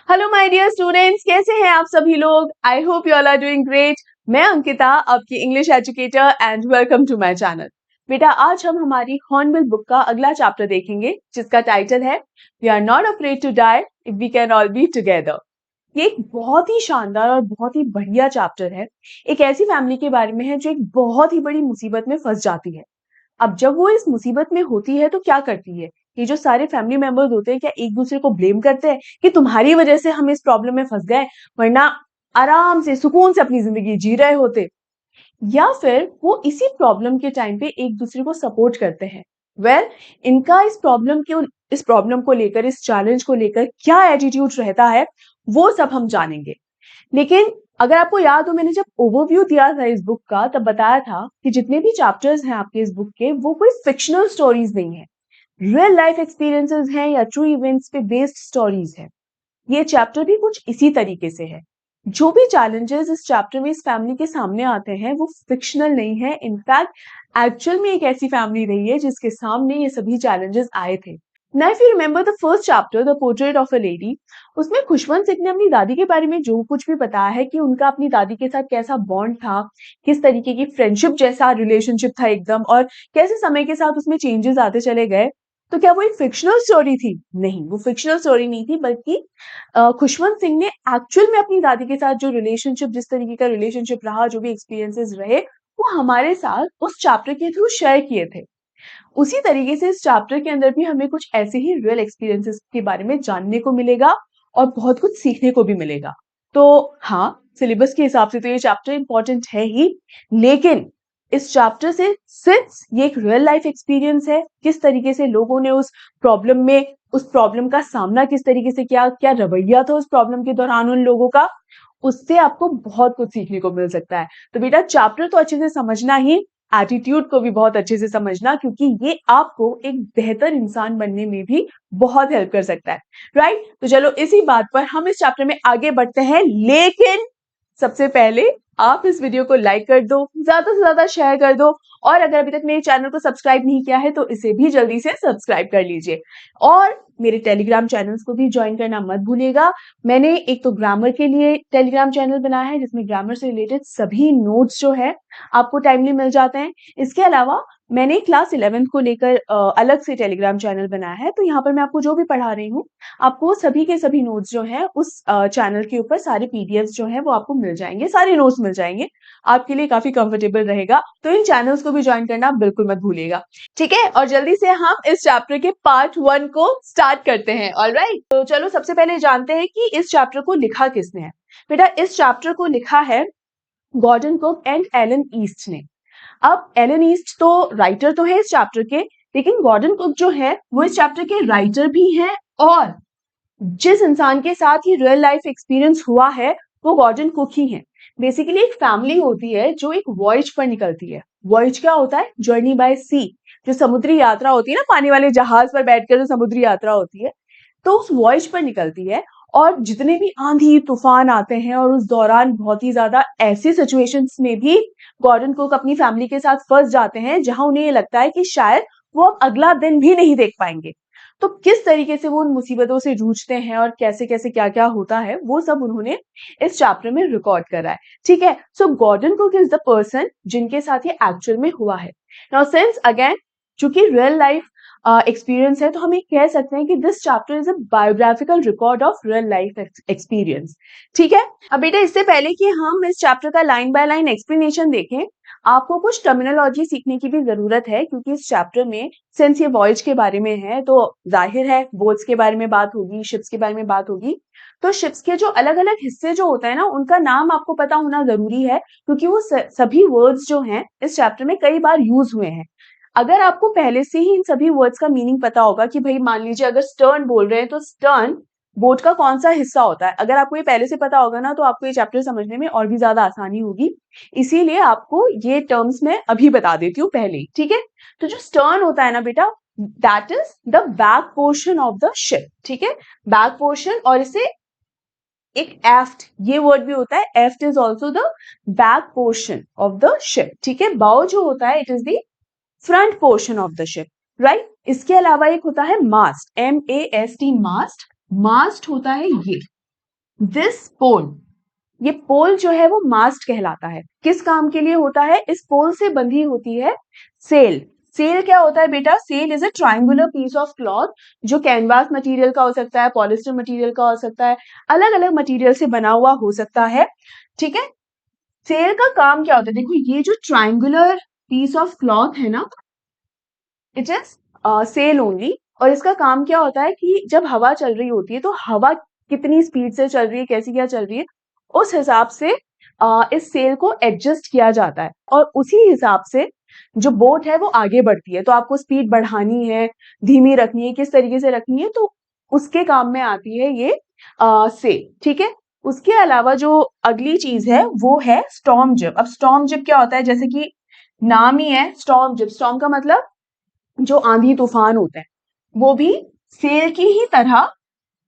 Hello my dear students, कैसे हैं आप सभी लोग। I hope you all are doing great. मैं अंकिता, आपकी English educator, and welcome to my channel. बेटा, आज हम हमारी हॉर्नबिल बुक का अगला चैप्टर देखेंगे, जिसका टाइटल है we are not afraid to die if we can all be together. ये एक बहुत ही शानदार और बहुत ही बढ़िया चैप्टर है। एक ऐसी फैमिली के बारे में है जो एक बहुत ही बड़ी मुसीबत में फंस जाती है। अब जब वो इस मुसीबत में होती है तो क्या करती है? ये जो सारे फैमिली मेंबर्स होते हैं, क्या एक दूसरे को ब्लेम करते हैं कि तुम्हारी वजह से हम इस प्रॉब्लम में फंस गए, वरना आराम से सुकून से अपनी जिंदगी जी रहे होते? या फिर वो इसी प्रॉब्लम के टाइम पे एक दूसरे को सपोर्ट करते हैं? वेल, इनका इस प्रॉब्लम को लेकर, इस चैलेंज को लेकर क्या एटीट्यूड रहता है, वो सब हम जानेंगे। लेकिन अगर आपको याद हो, मैंने जब ओवरव्यू दिया था इस बुक का, तब बताया था कि जितने भी चैप्टर्स हैं आपके इस बुक के, वो कोई फिक्शनल स्टोरीज नहीं है, रियल लाइफ एक्सपीरियंसेस हैं या ट्रू इवेंट्स पे बेस्ड स्टोरीज है। ये चैप्टर भी कुछ इसी तरीके से है। जो भी चैलेंजेस इस चैप्टर में इस फैमिली के सामने आते हैं, वो फिक्शनल नहीं है। इनफैक्ट एक्चुअल में एक ऐसी फैमिली रही है जिसके सामने ये सभी चैलेंजेस आए थे। Now if you remember the first chapter, the portrait of a lady, उसमें खुशवंत सिंह ने अपनी दादी के बारे में जो कुछ भी बताया है कि उनका अपनी दादी के साथ कैसा बॉन्ड था, किस तरीके की फ्रेंडशिप जैसा रिलेशनशिप था एकदम, और कैसे समय के साथ उसमें चेंजेस आते चले गए। तो क्या वो एक फिक्शनल स्टोरी थी? नहीं, वो फिक्शनल स्टोरी नहीं थी, बल्कि खुशवंत सिंह ने एक्चुअल में अपनी दादी के साथ जो रिलेशनशिप, जिस तरीके का रिलेशनशिप रहा, जो भी एक्सपीरियंसेस रहे, वो हमारे साथ उस चैप्टर के थ्रू शेयर किए थे। उसी तरीके से इस चैप्टर के अंदर भी हमें कुछ ऐसे ही रियल एक्सपीरियंसेस के बारे में जानने को मिलेगा और बहुत कुछ सीखने को भी मिलेगा। तो हाँ, सिलेबस के हिसाब से तो ये चैप्टर इंपॉर्टेंट है ही, लेकिन इस चैप्टर से, सिंस ये एक रियल लाइफ एक्सपीरियंस है, किस तरीके से लोगों ने उस प्रॉब्लम का सामना किस तरीके से किया, क्या रवैया था उस प्रॉब्लम के दौरान उन लोगों का, उससे आपको बहुत कुछ सीखने को मिल सकता है। तो बेटा, चैप्टर तो अच्छे से समझना ही, एटीट्यूड को भी बहुत अच्छे से समझना, क्योंकि ये आपको एक बेहतर इंसान बनने में भी बहुत हेल्प कर सकता है। राइट? तो चलो, इसी बात पर हम इस चैप्टर में आगे बढ़ते हैं, लेकिन सबसे पहले आप इस वीडियो को लाइक कर दो, ज्यादा से ज्यादा शेयर कर दो, और अगर अभी तक मेरे चैनल को सब्सक्राइब नहीं किया है तो इसे भी जल्दी से सब्सक्राइब कर लीजिए, और मेरे टेलीग्राम चैनल्स को भी ज्वाइन करना मत भूलिएगा। मैंने एक तो ग्रामर के लिए टेलीग्राम चैनल बनाया है, जिसमें ग्रामर से रिलेटेड सभी नोट्स जो है आपको टाइमली मिल जाते हैं। इसके अलावा मैंने क्लास 11th को लेकर अलग से टेलीग्राम चैनल बनाया है, तो यहाँ पर मैं आपको जो भी पढ़ा रही हूँ, आपको सभी के सभी नोट्स जो हैं उस चैनल के ऊपर, सारे पीडीएफ जो हैं वो आपको मिल जाएंगे, सारे नोट्स मिल जाएंगे। आपके लिए काफी कंफर्टेबल रहेगा, तो इन चैनल्स को भी ज्वाइन करना बिल्कुल मत भूलिएगा। ठीक है, और जल्दी से हम इस चैप्टर के पार्ट 1 को स्टार्ट करते हैं। ऑलराइट, तो चलो सबसे पहले जानते हैं कि इस चैप्टर को लिखा किसने है। बेटा, इस चैप्टर को लिखा है Gordon Cook and Alan East ने। अब एलन ईस्ट तो राइटर तो है इस चैप्टर के, लेकिन गॉर्डन कुक जो है वो इस चैप्टर के राइटर भी हैं, और जिस इंसान के साथ ही रियल लाइफ एक्सपीरियंस हुआ है वो गॉर्डन कुक ही है। बेसिकली एक फैमिली होती है जो एक वॉयज पर निकलती है। वॉयज क्या होता है? जर्नी बाय सी, जो समुद्री यात्रा होती है ना, पानी वाले जहाज पर बैठकर जो समुद्री यात्रा होती है, तो उस वॉयज पर निकलती है। और जितने भी आंधी तूफान आते हैं, और उस दौरान बहुत ही ज्यादा ऐसी सिचुएशंस में भी गॉर्डन कुक अपनी फैमिली के साथ फंस जाते हैं जहां उन्हें ये लगता है कि शायद वो अब अगला दिन भी नहीं देख पाएंगे। तो किस तरीके से वो उन मुसीबतों से जूझते हैं और कैसे कैसे क्या क्या होता है, वो सब उन्होंने इस चैप्टर में रिकॉर्ड करा है। ठीक है, so Gordon Cook is the person जिनके साथ ये एक्चुअल में हुआ है। नाउ सिंस अगेन, चूंकि रियल लाइफ एक्सपीरियंस है, तो हम ये कह सकते हैं कि this chapter is a biographical record of real life experience. ठीक है, अब बेटा, इससे पहले कि हम इस चैप्टर का लाइन बाय लाइन एक्सप्लेनेशन देखें, आपको कुछ टर्मिनोलॉजी सीखने की भी जरूरत है, क्योंकि इस चैप्टर में, सिंस ये वॉयज के बारे में है, तो जाहिर है बोट्स के बारे में बात होगी, शिप्स के बारे में बात होगी। तो शिप्स के जो अलग अलग हिस्से जो होता है ना, उनका नाम आपको पता होना जरूरी है, क्योंकि वो सभी वर्ड्स जो हैं इस चैप्टर में कई बार यूज हुए हैं। अगर आपको पहले से ही इन सभी वर्ड्स का मीनिंग पता होगा कि भाई मान लीजिए अगर स्टर्न बोल रहे हैं तो स्टर्न बोट का कौन सा हिस्सा होता है, अगर आपको ये पहले से पता होगा ना, तो आपको ये चैप्टर समझने में और भी ज्यादा आसानी होगी। इसीलिए आपको ये टर्म्स मैं अभी बता देती हूँ पहले ही। ठीक है, तो जो स्टर्न होता है ना बेटा, that is the back portion of the ship. ठीक है, बैक पोर्शन, और इसे एक एफ्ट, ये वर्ड भी होता है, aft is also the back portion of the ship. ठीक है, बाउ जो होता है, it is the front portion of the ship. Right, इसके अलावा एक होता है मास्ट, MAST, मास्ट। मास्ट होता है ये, दिस पोल, ये पोल जो है वो मास्ट कहलाता है। किस काम के लिए होता है? इस पोल से बंधी होती है सेल। सेल क्या होता है बेटा? Sail is a triangular piece of cloth जो कैनवास मटेरियल का हो सकता है, पॉलिस्टर मटेरियल का हो सकता है, अलग अलग मटेरियल से बना हुआ हो सकता है। ठीक है, सेल का काम क्या होता है? देखो ये जो ट्रायंगुलर पीस ऑफ क्लॉथ है ना, इट इज सेल ओनली। और इसका काम क्या होता है कि जब हवा चल रही होती है तो हवा कितनी स्पीड से चल रही है, कैसी क्या चल रही है, उस हिसाब से इस सेल को एडजस्ट किया जाता है और उसी हिसाब से जो बोट है वो आगे बढ़ती है। तो आपको स्पीड बढ़ानी है, धीमी रखनी है, किस तरीके से रखनी है, तो उसके काम में आती है ये सेल। ठीक है, उसके अलावा जो अगली चीज है वो है स्टॉर्म जिप। अब स्टॉर्म जिप क्या होता है? जैसे कि नाम ही है स्टॉर्म जिप, स्टॉर्म का मतलब जो आंधी तूफान होता है, वो भी सेल की ही तरह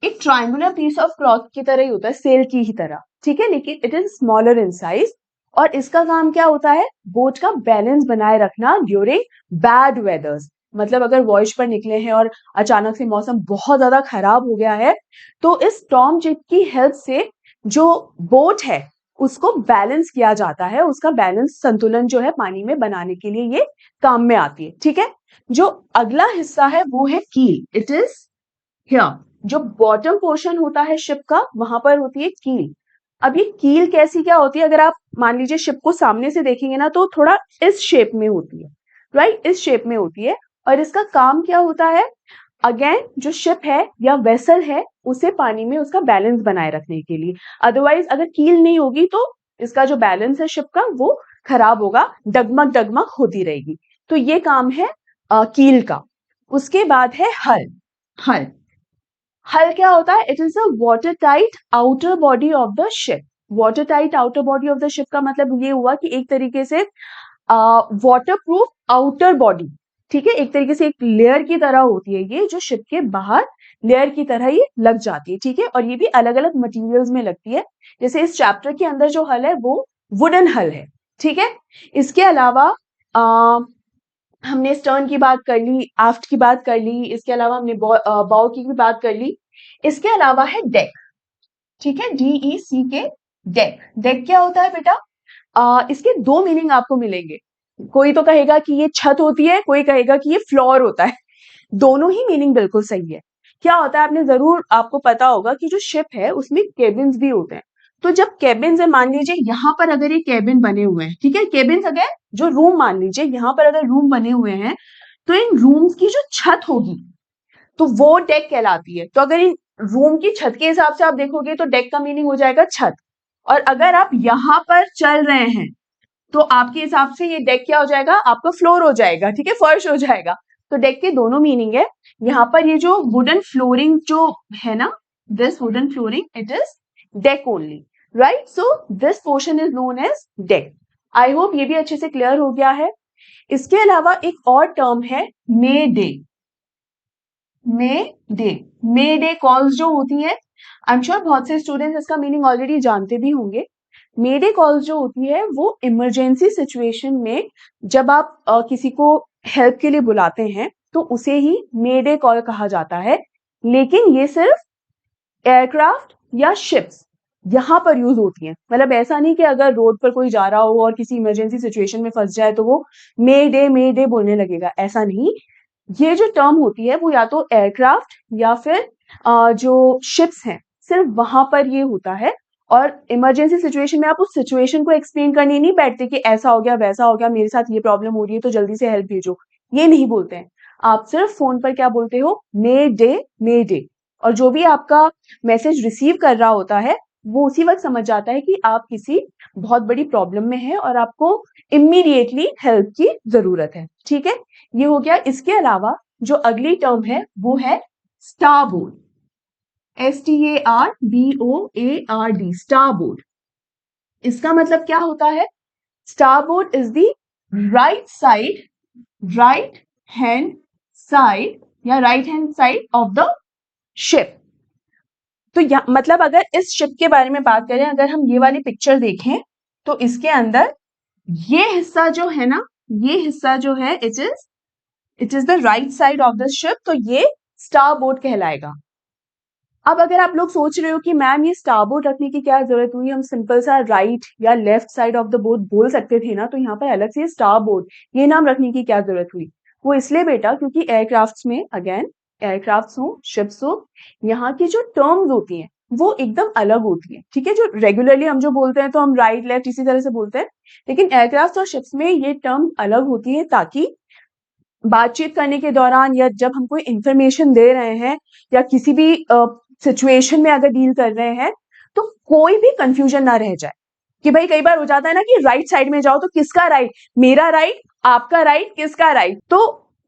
एक ट्रायंगुलर पीस ऑफ क्लॉथ की तरह ही होता है, सेल की ही तरह। ठीक है, लेकिन it is smaller in size. और इसका काम क्या होता है? बोट का बैलेंस बनाए रखना ड्यूरिंग बैड वेदर्स। मतलब अगर वॉयज पर निकले हैं और अचानक से मौसम बहुत ज्यादा खराब हो गया है, तो इस स्टॉर्म जेट की हेल्प से जो बोट है उसको बैलेंस किया जाता है, उसका बैलेंस संतुलन जो है पानी में बनाने के लिए ये काम में आती है। ठीक है, जो अगला हिस्सा है वो है कील। इट इज हियर, जो बॉटम पोर्शन होता है शिप का, वहां पर होती है कील। अब ये कील कैसी क्या होती है? अगर आप मान लीजिए शिप को सामने से देखेंगे ना, तो थोड़ा इस शेप में होती है, राइट, इस शेप में होती है। और इसका काम क्या होता है? अगेन जो शिप है या वेसल है उसे पानी में उसका बैलेंस बनाए रखने के लिए। अदरवाइज अगर कील नहीं होगी तो इसका जो बैलेंस है शिप का वो खराब होगा, डगमग डगमग होती रहेगी। तो ये काम है कील का। उसके बाद है हल। हल, हल क्या होता है? It is a water tight outer body of the ship. Water tight outer body of the ship का मतलब ये हुआ कि एक तरीके से वाटर प्रूफ आउटर बॉडी। ठीक है, एक तरीके से एक लेयर की तरह होती है ये, जो शिप के बाहर लेयर की तरह ही लग जाती है। ठीक है, और ये भी अलग अलग मटेरियल्स में लगती है। जैसे इस चैप्टर के अंदर जो हल है वो वुडन हल है। ठीक है, इसके अलावा हमने स्टर्न की बात कर ली, आफ्ट की बात कर ली, इसके अलावा हमने बाउ की भी बात कर ली। इसके अलावा है डेक। ठीक है, DECK, डेक। डेक क्या होता है बेटा? इसके दो मीनिंग आपको मिलेंगे। कोई तो कहेगा कि ये छत होती है, कोई कहेगा कि ये फ्लोर होता है। दोनों ही मीनिंग बिल्कुल सही है। क्या होता है, आपने जरूर, आपको पता होगा कि जो शिप है उसमें केबिन्स भी होते हैं। तो जब केबिन्स है, मान लीजिए यहाँ पर अगर ये केबिन बने हुए हैं, ठीक है, केबिन्स अगर जो रूम, मान लीजिए यहाँ पर अगर रूम बने हुए हैं, तो इन रूम्स की जो छत होगी तो वो डेक कहलाती है। तो अगर इन रूम की छत के हिसाब से आप देखोगे तो डेक का मीनिंग हो जाएगा छत। और अगर आप यहाँ पर चल रहे हैं तो आपके हिसाब से ये डेक क्या हो जाएगा? आपका फ्लोर हो जाएगा। ठीक है, फर्श हो जाएगा। तो डेक के दोनों मीनिंग है। यहाँ पर ये जो वुडन फ्लोरिंग जो है ना, this wooden flooring, it is deck only, right? So this portion is known as deck. I hope ये भी अच्छे से क्लियर हो गया है। इसके अलावा एक और टर्म है मे डे। मे डे, मे डे कॉल्स जो होती है, आई एम श्योर बहुत से स्टूडेंट्स इसका मीनिंग ऑलरेडी जानते भी होंगे। मे डे कॉल्स जो होती है वो इमरजेंसी सिचुएशन में जब आप किसी को हेल्प के लिए बुलाते हैं तो उसे ही मे डे कॉल कहा जाता है। लेकिन ये सिर्फ एयरक्राफ्ट या शिप्स यहाँ पर यूज होती हैं। मतलब ऐसा नहीं कि अगर रोड पर कोई जा रहा हो और किसी इमरजेंसी सिचुएशन में फंस जाए तो वो मे डे बोलने लगेगा, ऐसा नहीं। ये जो टर्म होती है वो या तो एयरक्राफ्ट या फिर जो शिप्स हैं, सिर्फ वहां पर ये होता है। और इमरजेंसी सिचुएशन में आप उस सिचुएशन को एक्सप्लेन करने नहीं बैठते कि ऐसा हो गया, वैसा हो गया, मेरे साथ ये प्रॉब्लम हो रही है तो जल्दी से हेल्प भेजो, ये नहीं बोलते हैं। आप सिर्फ फोन पर क्या बोलते हो? मे डे, मे डे। और जो भी आपका मैसेज रिसीव कर रहा होता है वो उसी वक्त समझ जाता है कि आप किसी बहुत बड़ी प्रॉब्लम में हैं और आपको इमीडिएटली हेल्प की जरूरत है। ठीक है, ये हो गया। इसके अलावा जो अगली टर्म है वो है स्टारबोर्ड। STARBOARD, starboard. इसका मतलब क्या होता है? Starboard is the right side, right hand side या right hand side of the ship. तो मतलब अगर इस शिप के बारे में बात करें, अगर हम ये वाली पिक्चर देखें तो इसके अंदर ये हिस्सा जो है ना, ये हिस्सा जो है it is the right side of the ship, तो ये स्टारबोर्ड कहलाएगा। अब अगर आप लोग सोच रहे हो कि मैम ये स्टारबोर्ड रखने की क्या जरूरत हुई, हम सिंपल सा राइट या left side of the boat बोल सकते थे ना, तो यहाँ पर अलग से स्टारबोर्ड ये नाम रखने की क्या जरूरत हुई? वो इसलिए बेटा क्योंकि एयरक्राफ्ट्स में अगेन एयरक्राफ्ट्स हो शिप्स हो, यहाँ की जो टर्म्स होती हैं वो एकदम अलग होती है। ठीक है, जो रेगुलरली हम जो बोलते हैं तो हम राइट लेफ्ट इसी तरह से बोलते हैं, लेकिन एयरक्राफ्ट और शिप्स में ये टर्म अलग होती है, ताकि बातचीत करने के दौरान या जब हम कोई इंफॉर्मेशन दे रहे हैं या किसी भी सिचुएशन में अगर डील कर रहे हैं, तो कोई भी कंफ्यूजन ना रह जाए कि भाई कई बार हो जाता है ना कि राइट साइड में जाओ तो किसका राइट, मेरा राइट, आपका राइट, किसका राइट। तो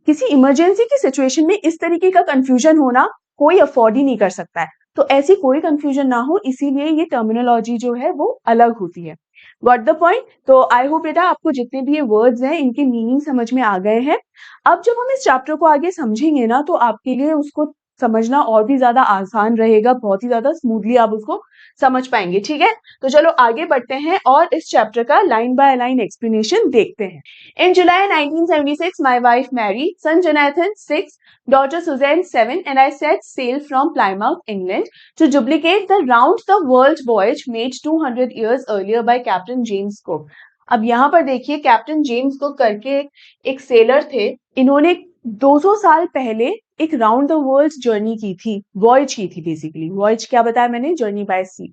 किसी इमरजेंसी की सिचुएशन में इस तरीके का कंफ्यूजन होना कोई अफोर्ड ही नहीं कर सकता है। तो ऐसी कोई कंफ्यूजन ना हो, इसीलिए ये टर्मिनोलॉजी जो है वो अलग होती है। Got the point? तो आई होप बेटा आपको जितने भी ये वर्ड्स हैं इनके मीनिंग समझ में आ गए हैं। अब जब हम इस चैप्टर को आगे समझेंगे ना, तो आपके लिए उसको समझना और भी ज्यादा आसान रहेगा, बहुत ही ज्यादा स्मूथली आप उसको समझ पाएंगे। ठीक है, तो चलो आगे बढ़ते हैं और इस चैप्टर का लाइन बाय लाइन एक्सप्लेनेशन देखते हैं। In July 1976 my wife Mary, son Jonathan 6, daughter Suzanne 7, and I set sail from Plymouth, England to duplicate the round the world voyage made 200 years earlier by Captain James Cook। अब यहाँ पर देखिए, captain James cook करके एक seller थे, इन्होंने 200 साल पहले एक राउंड द वर्ल्ड जर्नी की थी, वॉयज की थी। बेसिकली वॉयज क्या बताया मैंने, जर्नी बाय सी।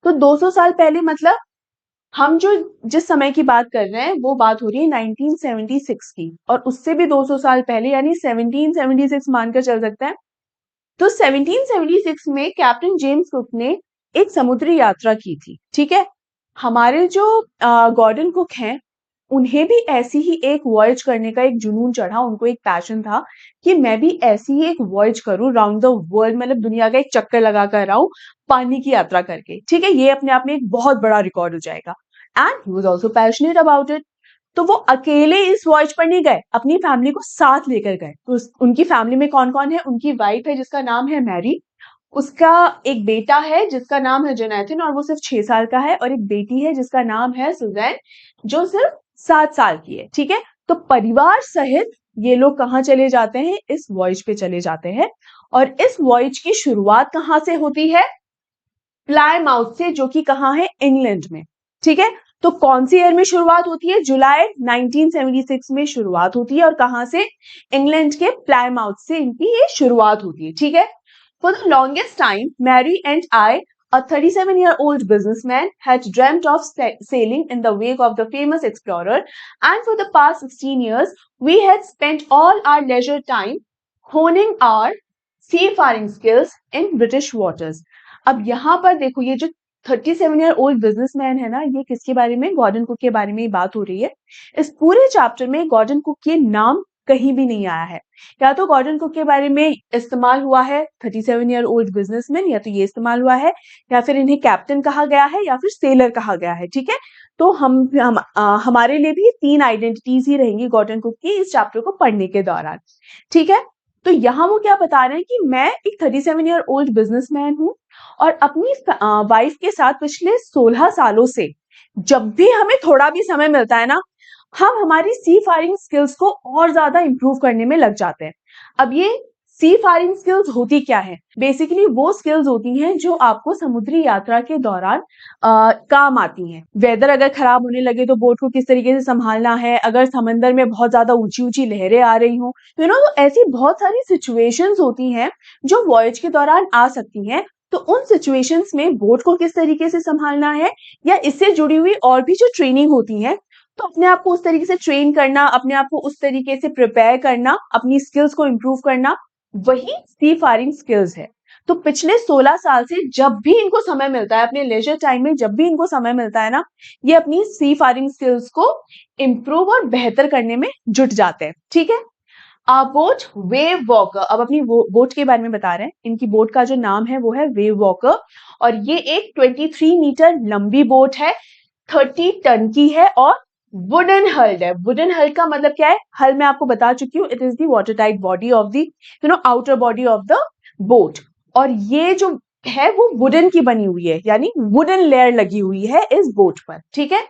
तो 200 साल पहले मतलब हम जो जिस समय की बात कर रहे हैं वो बात हो रही है 1976 की, और उससे भी 200 साल पहले यानी 1776 मानकर चल सकते हैं। तो 1776 में कैप्टन जेम्स कुक ने एक समुद्री यात्रा की थी। ठीक है, हमारे जो गॉर्डन कुक हैं, उन्हें भी ऐसी ही एक वॉयज करने का एक जुनून चढ़ा, उनको एक पैशन था कि मैं भी ऐसी ही एक वॉयज करूं राउंड द वर्ल्ड, मतलब दुनिया का एक चक्कर लगा कर आऊं पानी की यात्रा करके। ठीक है, ये अपने आप में एक बहुत बड़ा रिकॉर्ड हो जाएगा। And he was also passionate about it. तो वो अकेले इस वॉयज पर नहीं गए, अपनी फैमिली को साथ लेकर गए। तो उनकी फैमिली में कौन कौन है? उनकी वाइफ है जिसका नाम है मैरी, उसका एक बेटा है जिसका नाम है जोनाथन और वो सिर्फ 6 साल का है, और एक बेटी है जिसका नाम है सुजैन जो सिर्फ 7 साल की है। ठीक है, तो परिवार सहित ये लोग कहाँ चले जाते हैं? इस वॉयज पे चले जाते हैं। और इस वॉयज की शुरुआत कहाँ से होती है? प्लायमाउथ से, जो कि कहाँ है? इंग्लैंड में। ठीक है, तो कौन सी ईयर में शुरुआत होती है? जुलाई 1976 में शुरुआत होती है, और कहां से? इंग्लैंड के प्लायमाउथ से इनकी ये शुरुआत होती है। ठीक है, for the longest time, Mary and I, a 37-year-old businessman, had dreamt of sailing in the wake of the famous explorer, and for the past 16 years, we had spent all our leisure time honing our seafaring skills in British waters। अब यहाँ पर देखो, ये जो 37-year-old businessman है ना, ये किसके बारे में? गॉर्डन कुक के बारे में ही बात हो रही है। इस पूरे चैप्टर में गॉर्डन कुक के नाम कहीं भी नहीं आया है। या तो गॉर्डन कुक के बारे में इस्तेमाल हुआ है 37-year-old बिजनेसमैन, या तो ये इस्तेमाल हुआ है, या फिर इन्हें कैप्टन कहा गया है, या फिर सेलर कहा गया है। ठीक है, तो हमारे लिए भी 3 आइडेंटिटीज ही रहेंगी गॉर्डन कुक की इस चैप्टर को पढ़ने के दौरान। ठीक है, तो यहाँ वो क्या बता रहे हैं कि मैं एक 37-year-old बिजनेसमैन हूँ, और अपनी वाइफ के साथ पिछले 16 सालों से जब भी हमें थोड़ा भी समय मिलता है ना, हम हमारी सी फायरिंग स्किल्स को और ज्यादा इंप्रूव करने में लग जाते हैं। अब ये सी फायरिंग स्किल्स होती क्या है? बेसिकली वो स्किल्स होती हैं जो आपको समुद्री यात्रा के दौरान काम आती हैं। वेदर अगर खराब होने लगे तो बोट को किस तरीके से संभालना है, अगर समंदर में बहुत ज्यादा ऊंची ऊंची लहरें आ रही हो, तो ऐसी बहुत सारी सिचुएशंस होती हैं जो वॉयज के दौरान आ सकती हैं। तो उन सिचुएशंस में बोट को किस तरीके से संभालना है, या इससे जुड़ी हुई और भी जो ट्रेनिंग होती है, तो अपने आप को उस तरीके से ट्रेन करना, अपने आप को उस तरीके से प्रिपेयर करना, अपनी स्किल्स को इंप्रूव करना, वही सी फायरिंग स्किल्स है। तो पिछले 16 साल से जब भी इनको समय मिलता है, अपने लेजर टाइम में जब भी इनको समय मिलता है ना, ये अपनी सी फायरिंग स्किल्स को इंप्रूव और बेहतर करने में जुट जाते हैं। ठीक है, बोट वेव वॉकर। अब अपनी बोट के बारे में बता रहे हैं। इनकी बोट का जो नाम है वो है वेव वॉकर, और ये एक 23 मीटर लंबी बोट है, 30 टन की है, और वुडन हल्ड है। वुडन हल्ड का मतलब क्या है? हल मैं आपको बता चुकी हूँ, it is the water tight body of the outer body of the boat, और ये जो है वो वुडन की बनी हुई है, यानी वुडन लेयर लगी हुई है इस बोट पर। ठीक है,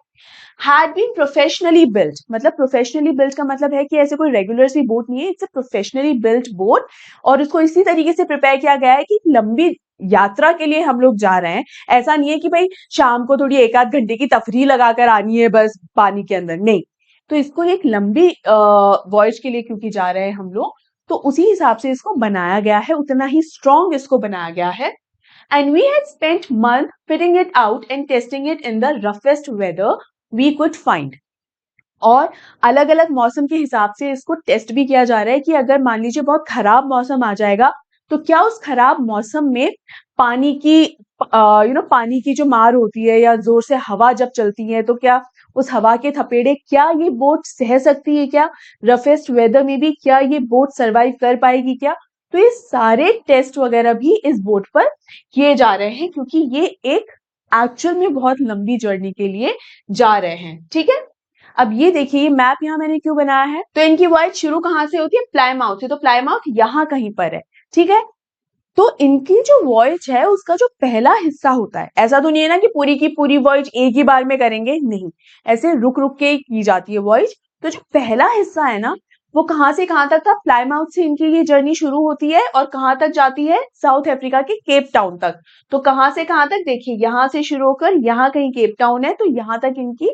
had been professionally built, मतलब प्रोफेशनली बिल्ट का मतलब है कि ऐसे कोई रेगुलर सी बोट नहीं है, it's a professionally built boat, और उसको इसी तरीके से प्रिपेयर किया गया है कि लंबी यात्रा के लिए हम लोग जा रहे हैं, ऐसा नहीं है कि भाई शाम को थोड़ी एक आध घंटे की तफरीह लगाकर आनी है बस पानी के अंदर, नहीं। तो इसको एक लंबी वॉयज के लिए क्योंकि जा रहे हैं हम लोग, तो उसी हिसाब से इसको बनाया गया है, उतना ही स्ट्रॉन्ग इसको बनाया गया है। And we had spent month fitting it out and testing it in the roughest weather we could find. और अलग अलग मौसम के हिसाब से इसको टेस्ट भी किया जा रहा है कि अगर मान लीजिए बहुत खराब मौसम आ जाएगा तो क्या उस खराब मौसम में पानी की पानी की जो मार होती है या जोर से हवा जब चलती है तो क्या उस हवा के थपेड़े क्या ये बोट सह सकती है, क्या रफेस्ट वेदर में भी क्या ये बोट सरवाइव कर पाएगी क्या। तो ये सारे टेस्ट वगैरह भी इस बोट पर किए जा रहे हैं क्योंकि ये एक एक्चुअल में बहुत लंबी जर्नी के लिए जा रहे हैं। ठीक है, अब ये देखिए ये मैप यहाँ मैंने क्यों बनाया है, तो इनकी वॉयज शुरू कहाँ से होती है, प्लायमाउथ से, तो प्लायमाउथ यहाँ कहीं पर है। ठीक है, तो इनकी जो वॉयज है उसका जो पहला हिस्सा होता है, ऐसा तो नहीं है ना कि पूरी की पूरी वॉयज एक ही बार में करेंगे, नहीं, ऐसे रुक रुक के की जाती है वॉयज। तो जो पहला हिस्सा है ना वो कहाँ से कहाँ तक था, प्लायमाउथ से इनकी ये जर्नी शुरू होती है और कहाँ तक जाती है, साउथ अफ्रीका के केप टाउन तक। तो कहाँ से कहाँ तक, देखिए यहाँ से शुरू होकर यहाँ कहीं केप टाउन है, तो यहाँ तक इनकी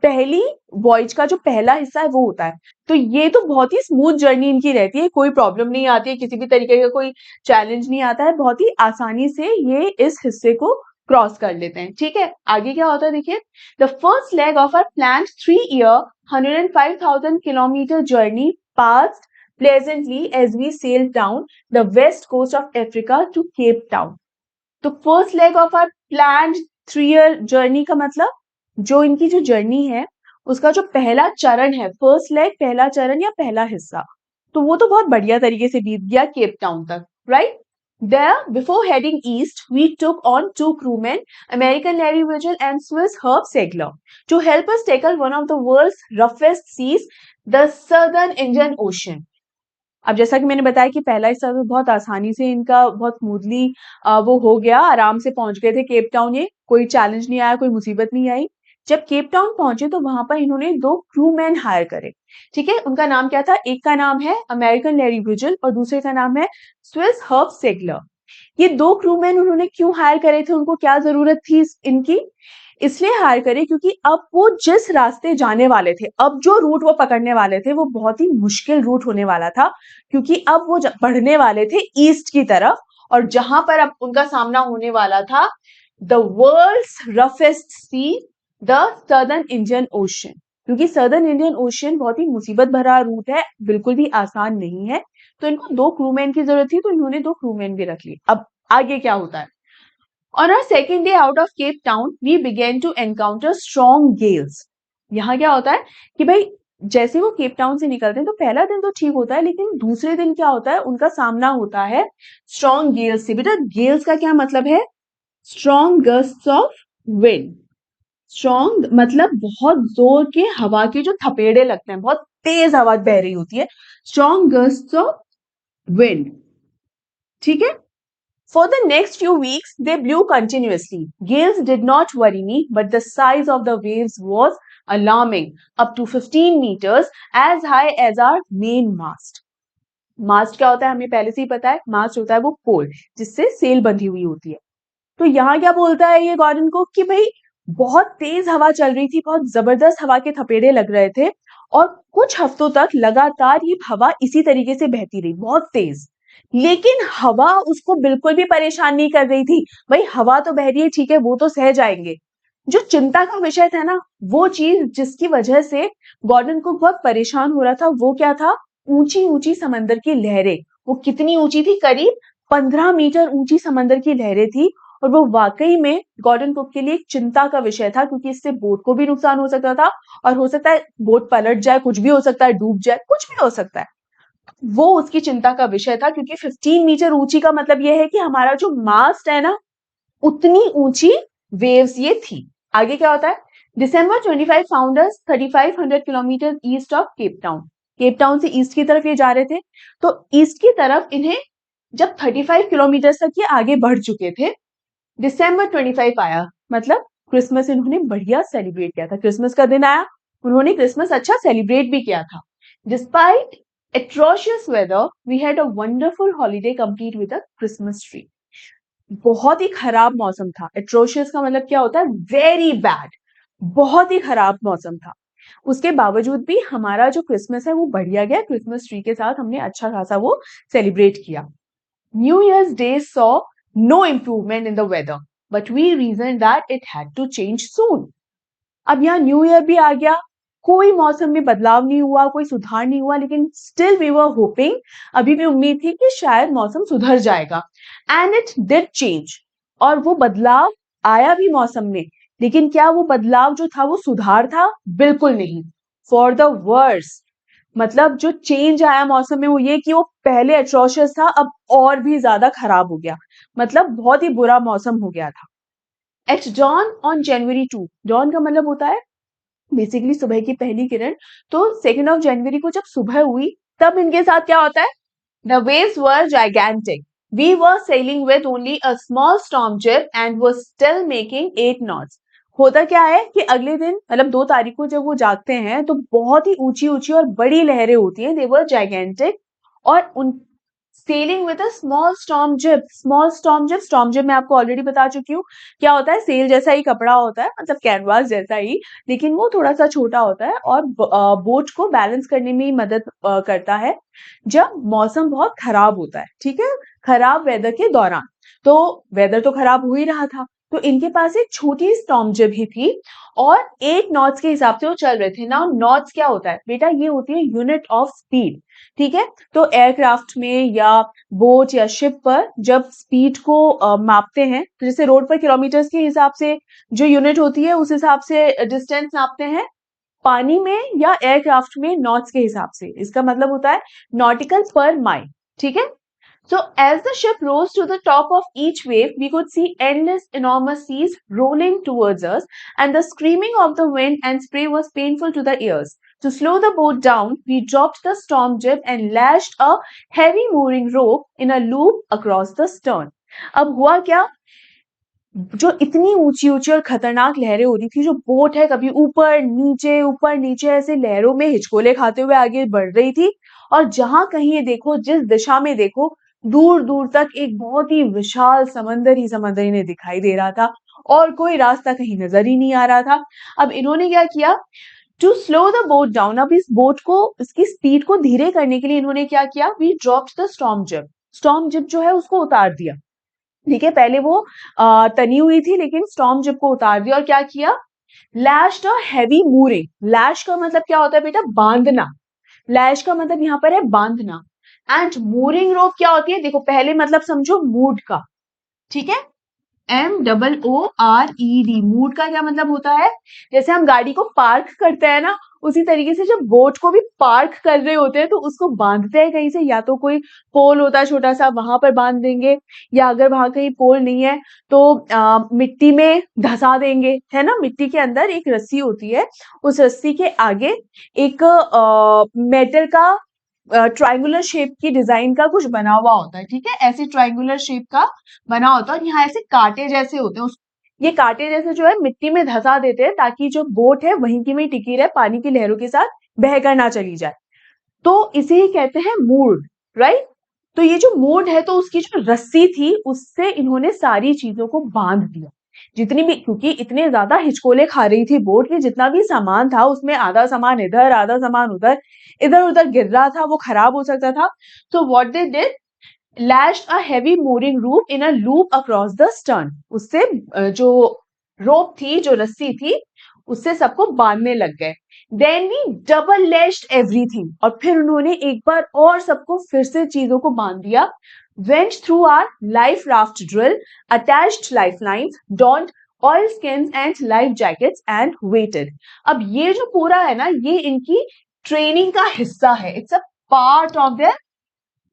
पहली वॉयज का जो पहला हिस्सा है वो होता है। तो ये तो बहुत ही स्मूथ जर्नी इनकी रहती है, कोई प्रॉब्लम नहीं आती है, किसी भी तरीके का कोई चैलेंज नहीं आता है, बहुत ही आसानी से ये इस हिस्से को क्रॉस कर लेते हैं। ठीक है, आगे क्या होता है देखिए, the first leg of our planned 3-year 105,000 kilometre journey passed pleasantly as we sailed down the west coast of Africa to Cape Town. तो first leg of our planned 3-year journey का मतलब जो इनकी जो जर्नी है उसका जो पहला चरण है, फर्स्ट लेग पहला चरण या पहला हिस्सा, तो वो तो बहुत बढ़िया तरीके से बीत गया केप टाउन तक, right. There, before heading east, we took on 2 crewmen, American Larry Vigil and Swiss Herb Segler, to help us tackle one of the world's roughest seas, the Southern Indian Ocean. अब जैसा कि मैंने बताया कि पहला हिस्सा तो बहुत आसानी से इनका बहुत स्मूथली वो हो गया, आराम से पहुंच गए थे केप टाउन, ये कोई चैलेंज नहीं आया, कोई मुसीबत नहीं आई। जब केप टाउन पहुंचे तो वहां पर इन्होंने 2 क्रू मैन हायर करे। ठीक है, उनका नाम क्या था, एक का नाम है अमेरिकन लैरी विजिल और दूसरे का नाम है स्विस हर्ब सेगलर। ये 2 क्रू मैन उन्होंने क्यों हायर करे थे, उनको क्या जरूरत थी इनकी, इसलिए हायर करे क्योंकि अब वो जिस रास्ते जाने वाले थे, अब जो रूट वो पकड़ने वाले थे वो बहुत ही मुश्किल रूट होने वाला था, क्योंकि अब वो बढ़ने वाले थे ईस्ट की तरफ, और जहां पर अब उनका सामना होने वाला था the world's roughest sea, the southern Indian Ocean. क्योंकि सदर्न इंडियन ओशन बहुत ही मुसीबत भरा रूट है, बिल्कुल भी आसान नहीं है, तो इनको 2 क्रूमैन की जरूरत थी, तो इन्होंने 2 क्रूमैन भी रख ली। अब आगे क्या होता है, On our second day out of Cape Town, we began to encounter strong gales. यहाँ क्या होता है कि भाई जैसे वो केप टाउन से निकलते हैं तो पहला दिन तो ठीक होता है, लेकिन दूसरे दिन क्या होता है, उनका सामना होता है स्ट्रॉन्ग गेल्स से। बेटा गेल्स का क्या मतलब है, स्ट्रॉन्ग गस्ट्स ऑफ विंड। स्ट्रॉन्ग मतलब बहुत जोर के हवा के जो थपेड़े लगते हैं, बहुत तेज हवा बह रही होती है, स्ट्रॉन्ग गस्ट्स ऑफ विंड। ठीक है, For the next few weeks, they blew continuously. Gales did not worry me, but the size of the waves was alarming, up to 15 meters, as high as our main mast. मास्ट क्या होता है हमें पहले से ही पता है, मास्ट होता है वो पोल जिससे सेल बंधी हुई होती है। तो यहाँ क्या बोलता है ये गॉर्डन को कि भाई बहुत तेज हवा चल रही थी, बहुत जबरदस्त हवा के थपेड़े लग रहे थे, और कुछ हफ्तों तक लगातार ये हवा इसी तरीके से बहती रही, बहुत तेज, लेकिन हवा उसको बिल्कुल भी परेशान नहीं कर रही थी। भाई हवा तो बह रही है, ठीक है, वो तो सह जाएंगे। जो चिंता का विषय था ना, वो चीज जिसकी वजह से गॉर्डन को बहुत परेशान हो रहा था, वो क्या था, ऊंची ऊंची समंदर की लहरें। वो कितनी ऊंची थी, करीब 15 मीटर ऊंची समंदर की लहरें थी, और वो वाकई में गॉर्डन कुक के लिए एक चिंता का विषय था, क्योंकि इससे बोट को भी नुकसान हो सकता था, और हो सकता है बोट पलट जाए, कुछ भी हो सकता है, डूब जाए, कुछ भी हो सकता है। वो उसकी चिंता का विषय था, क्योंकि 15 मीटर ऊंची का मतलब यह है कि हमारा जो मास्ट है ना, उतनी ऊंची वेव्स ये थी। आगे क्या होता है, December 25 found us 3500 kilometre east of Cape Town. Cape Town से ईस्ट की तरफ ये जा रहे थे, तो ईस्ट की तरफ इन्हें जब 35 किलोमीटर तक ये आगे बढ़ चुके थे, December 25 आया, मतलब क्रिसमस इन्होंने बढ़िया सेलिब्रेट किया था। क्रिसमस का दिन आया, उन्होंने क्रिसमस अच्छा सेलिब्रेट भी किया था। Despite atrocious weather, we had a wonderful holiday complete with a Christmas tree. बहुत ही खराब मौसम था। एट्रोशियस का मतलब क्या होता है? वेरी बैड, बहुत ही खराब मौसम था। उसके बावजूद भी हमारा जो क्रिसमस है वो बढ़िया गया। क्रिसमस ट्री के साथ हमने अच्छा खासा वो सेलिब्रेट किया। New Year's Day saw no improvement in the weather, but we reason that it had to change soon. अब यहाँ न्यू ईयर भी आ गया, कोई मौसम में बदलाव नहीं हुआ, कोई सुधार नहीं हुआ, लेकिन स्टिल वी वर होपिंग, अभी भी उम्मीद थी कि शायद मौसम सुधर जाएगा। एंड इट डिड चेंज, और वो बदलाव आया भी मौसम में, लेकिन क्या वो बदलाव जो था वो सुधार था? बिल्कुल नहीं, फॉर द वर्स। मतलब जो चेंज आया मौसम में वो ये कि वो पहले एट्रोशियस था, अब और भी ज्यादा खराब हो गया। मतलब बहुत ही बुरा मौसम हो गया था। At dawn on January 2, dawn का मतलब होता है बेसिकली सुबह की पहली किरण। तो 2 जनवरी को जब सुबह हुई, तब इनके साथ क्या होता है? The waves were gigantic. We were sailing with only a small storm jib and were still making 8 knots. होता क्या है कि अगले दिन मतलब 2 तारीख को जब वो जागते हैं तो बहुत ही ऊंची ऊंची और बड़ी लहरें होती हैं। They were gigantic. और उन selling with a small storm jib. Storm zip मैं आपको ऑलरेडी बता चुकी हूँ क्या होता है। सेल जैसा ही कपड़ा होता है, मतलब कैनवास जैसा ही, लेकिन वो थोड़ा सा छोटा होता है और बोट को बैलेंस करने में ही मदद करता है जब मौसम बहुत खराब होता है। ठीक है, खराब वेदर के दौरान। तो वेदर तो खराब हो ही रहा था, तो इनके पास एक छोटी स्टॉर्म जिप ही थी और 8 नॉट्स के हिसाब से वो चल रहे थे। नाउ नॉट्स क्या होता है बेटा? ये होती है यूनिट ऑफ स्पीड। ठीक है, तो एयरक्राफ्ट में या बोट या शिप पर जब स्पीड को मापते हैं, तो जैसे रोड पर किलोमीटर्स के हिसाब से जो यूनिट होती है उस हिसाब से डिस्टेंस नापते हैं, पानी में या एयरक्राफ्ट में नॉट्स के हिसाब से। इसका मतलब होता है नॉटिकल पर माइल। ठीक है, so as the ship rose to the top of each wave, we could see endless enormous seas rolling towards us, and the screaming of the wind and spray was painful to the ears. To slow the boat down, we dropped the storm jib and lashed a heavy mooring rope in a loop across the stern. अब हुआ क्या? जो इतनी ऊंची ऊंची और खतरनाक लहरें हो रही थी, जो बोट है कभी ऊपर नीचे ऐसे लहरों में हिचकोले खाते हुए आगे बढ़ रही थी। और जहां कहीं देखो, जिस दिशा में देखो, दूर दूर तक एक बहुत ही विशाल समंदर ही समंदर इन्हें दिखाई दे रहा था और कोई रास्ता कहीं नजर ही नहीं आ रहा था। अब इन्होंने क्या किया? To slow the boat down, अब इस बोट को, इसकी स्पीड को धीरे करने के लिए इन्होंने क्या किया? We dropped the storm jib. Storm jib जो है उसको उतार दिया। ठीक है, पहले वो तनी हुई थी, लेकिन स्टॉर्म जिप को उतार दिया और क्या किया? Lashed a heavy mooring. Lash का मतलब क्या होता है बेटा? बांधना। लैश का मतलब यहाँ पर है बांधना। एंड मूरिंग रोप क्या होती है? देखो पहले मतलब समझो मूड का। ठीक है, MOORED, मूड का क्या मतलब होता है? जैसे हम गाड़ी को पार्क करते हैं ना, उसी तरीके से जब बोट को भी पार्क कर रहे होते हैं तो उसको बांधते हैं कहीं से, या तो कोई पोल होता है छोटा सा, वहां पर बांध देंगे, या अगर वहां कहीं पोल नहीं है तो मिट्टी में धंसा देंगे, है ना। मिट्टी के अंदर एक रस्सी होती है, उस रस्सी के आगे एक मेटल का ट्रायंगुलर शेप की डिजाइन का कुछ बना हुआ होता है। ठीक है, ऐसे ट्रायंगुलर शेप का बना होता है और यहाँ ऐसे कांटे जैसे होते हैं। ये कांटे जैसे जो है मिट्टी में धंसा देते हैं ताकि जो बोट है वहीं की वहीं टिकी रहे, पानी की लहरों के साथ बहकर ना चली जाए। तो इसे ही कहते हैं मूड, राइट। तो ये जो मूड है, तो उसकी जो रस्सी थी उससे इन्होंने सारी चीजों को बांध दिया, जितनी भी, क्योंकि इतने ज्यादा हिचकोले खा रही थी बोट के, जितना भी सामान था उसमें आधा सामान इधर आधा सामान उधर, इधर उधर गिर रहा था, वो खराब हो सकता था। तो what they did, lashed a heavy mooring rope in a loop across the stern. उससे जो रोप थी, जो रस्सी थी, उससे सबको बांधने लग गए। Then we double lashed everything, और फिर उन्होंने एक बार और सबको फिर से चीजों को बांध दिया। Went through our life raft drill, attached lifelines, donned oil skins and life jackets and waited. अब ये जो पूरा है ना, ये इनकी ट्रेनिंग का हिस्सा है। It's a part of their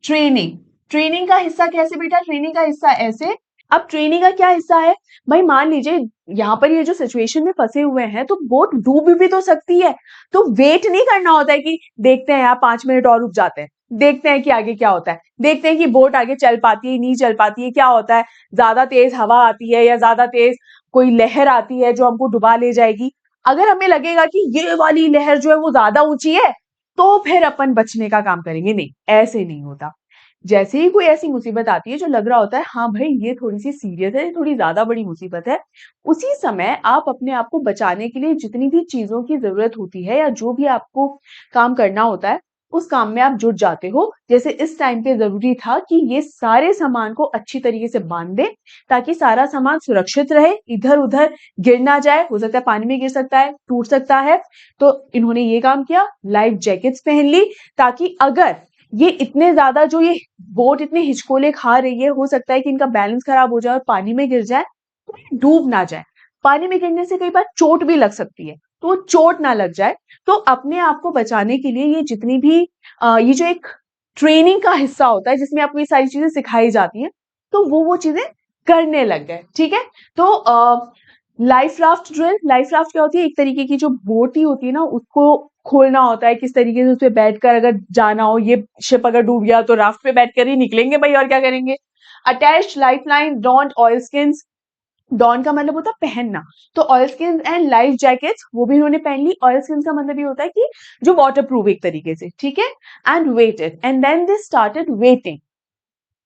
training. Training का हिस्सा कैसे बेटा? ट्रेनिंग का हिस्सा ऐसे। अब ट्रेनिंग का क्या हिस्सा है भाई? मान लीजिए यहाँ पर ये जो सिचुएशन में फंसे हुए हैं, तो बोट डूब भी तो सकती है। तो वेट नहीं करना होता है कि देखते हैं यार 5 मिनट और रुक जाते हैं, देखते हैं कि आगे क्या होता है, देखते हैं कि बोट आगे चल पाती है नहीं चल पाती है, क्या होता है, ज्यादा तेज हवा आती है या ज्यादा तेज कोई लहर आती है जो हमको डुबा ले जाएगी। अगर हमें लगेगा कि ये वाली लहर जो है वो ज्यादा ऊंची है, तो फिर अपन बचने का काम करेंगे। नहीं, ऐसे नहीं होता। जैसे ही कोई ऐसी मुसीबत आती है जो लग रहा होता है हाँ भाई ये थोड़ी सी सीरियस है, थोड़ी ज्यादा बड़ी मुसीबत है, उसी समय आप अपने आप को बचाने के लिए जितनी भी चीजों की जरूरत होती है या जो भी आपको काम करना होता है उस काम में आप जुट जाते हो। जैसे इस टाइम पे जरूरी था कि ये सारे सामान को अच्छी तरीके से बांध दे ताकि सारा सामान सुरक्षित रहे, इधर उधर गिर ना जाए, हो सकता है पानी में गिर सकता है, टूट सकता है। तो इन्होंने ये काम किया, लाइफ जैकेट्स पहन ली ताकि अगर ये इतने ज्यादा जो ये बोट इतने हिचकोले खा रही है, हो सकता है कि इनका बैलेंस खराब हो जाए और पानी में गिर जाए, तो ये डूब ना जाए। पानी में गिरने से कई बार चोट भी लग सकती है, तो वो चोट ना लग जाए। तो अपने आप को बचाने के लिए ये जितनी भी ये जो एक ट्रेनिंग का हिस्सा होता है जिसमें आपको ये सारी चीजें सिखाई जाती हैं, तो वो चीजें करने लग गए। ठीक है, तो life raft drill, life raft क्या होती है, एक तरीके की जो बोट ही होती है ना, उसको खोलना होता है, किस तरीके से उस पे बैठकर अगर जाना हो, ये शिप अगर डूब गया तो राफ्ट पे बैठकर ही निकलेंगे भाई, और क्या करेंगे। Attach lifeline, don't oil skins, don का मतलब होता है पहनना, तो oil skin and life jackets वो भी उन्होंने पहन ली। ऑयल स्किन का मतलब ये होता है कि जो वाटर प्रूफ एक तरीके से, ठीक है। And waited, and then they started waiting,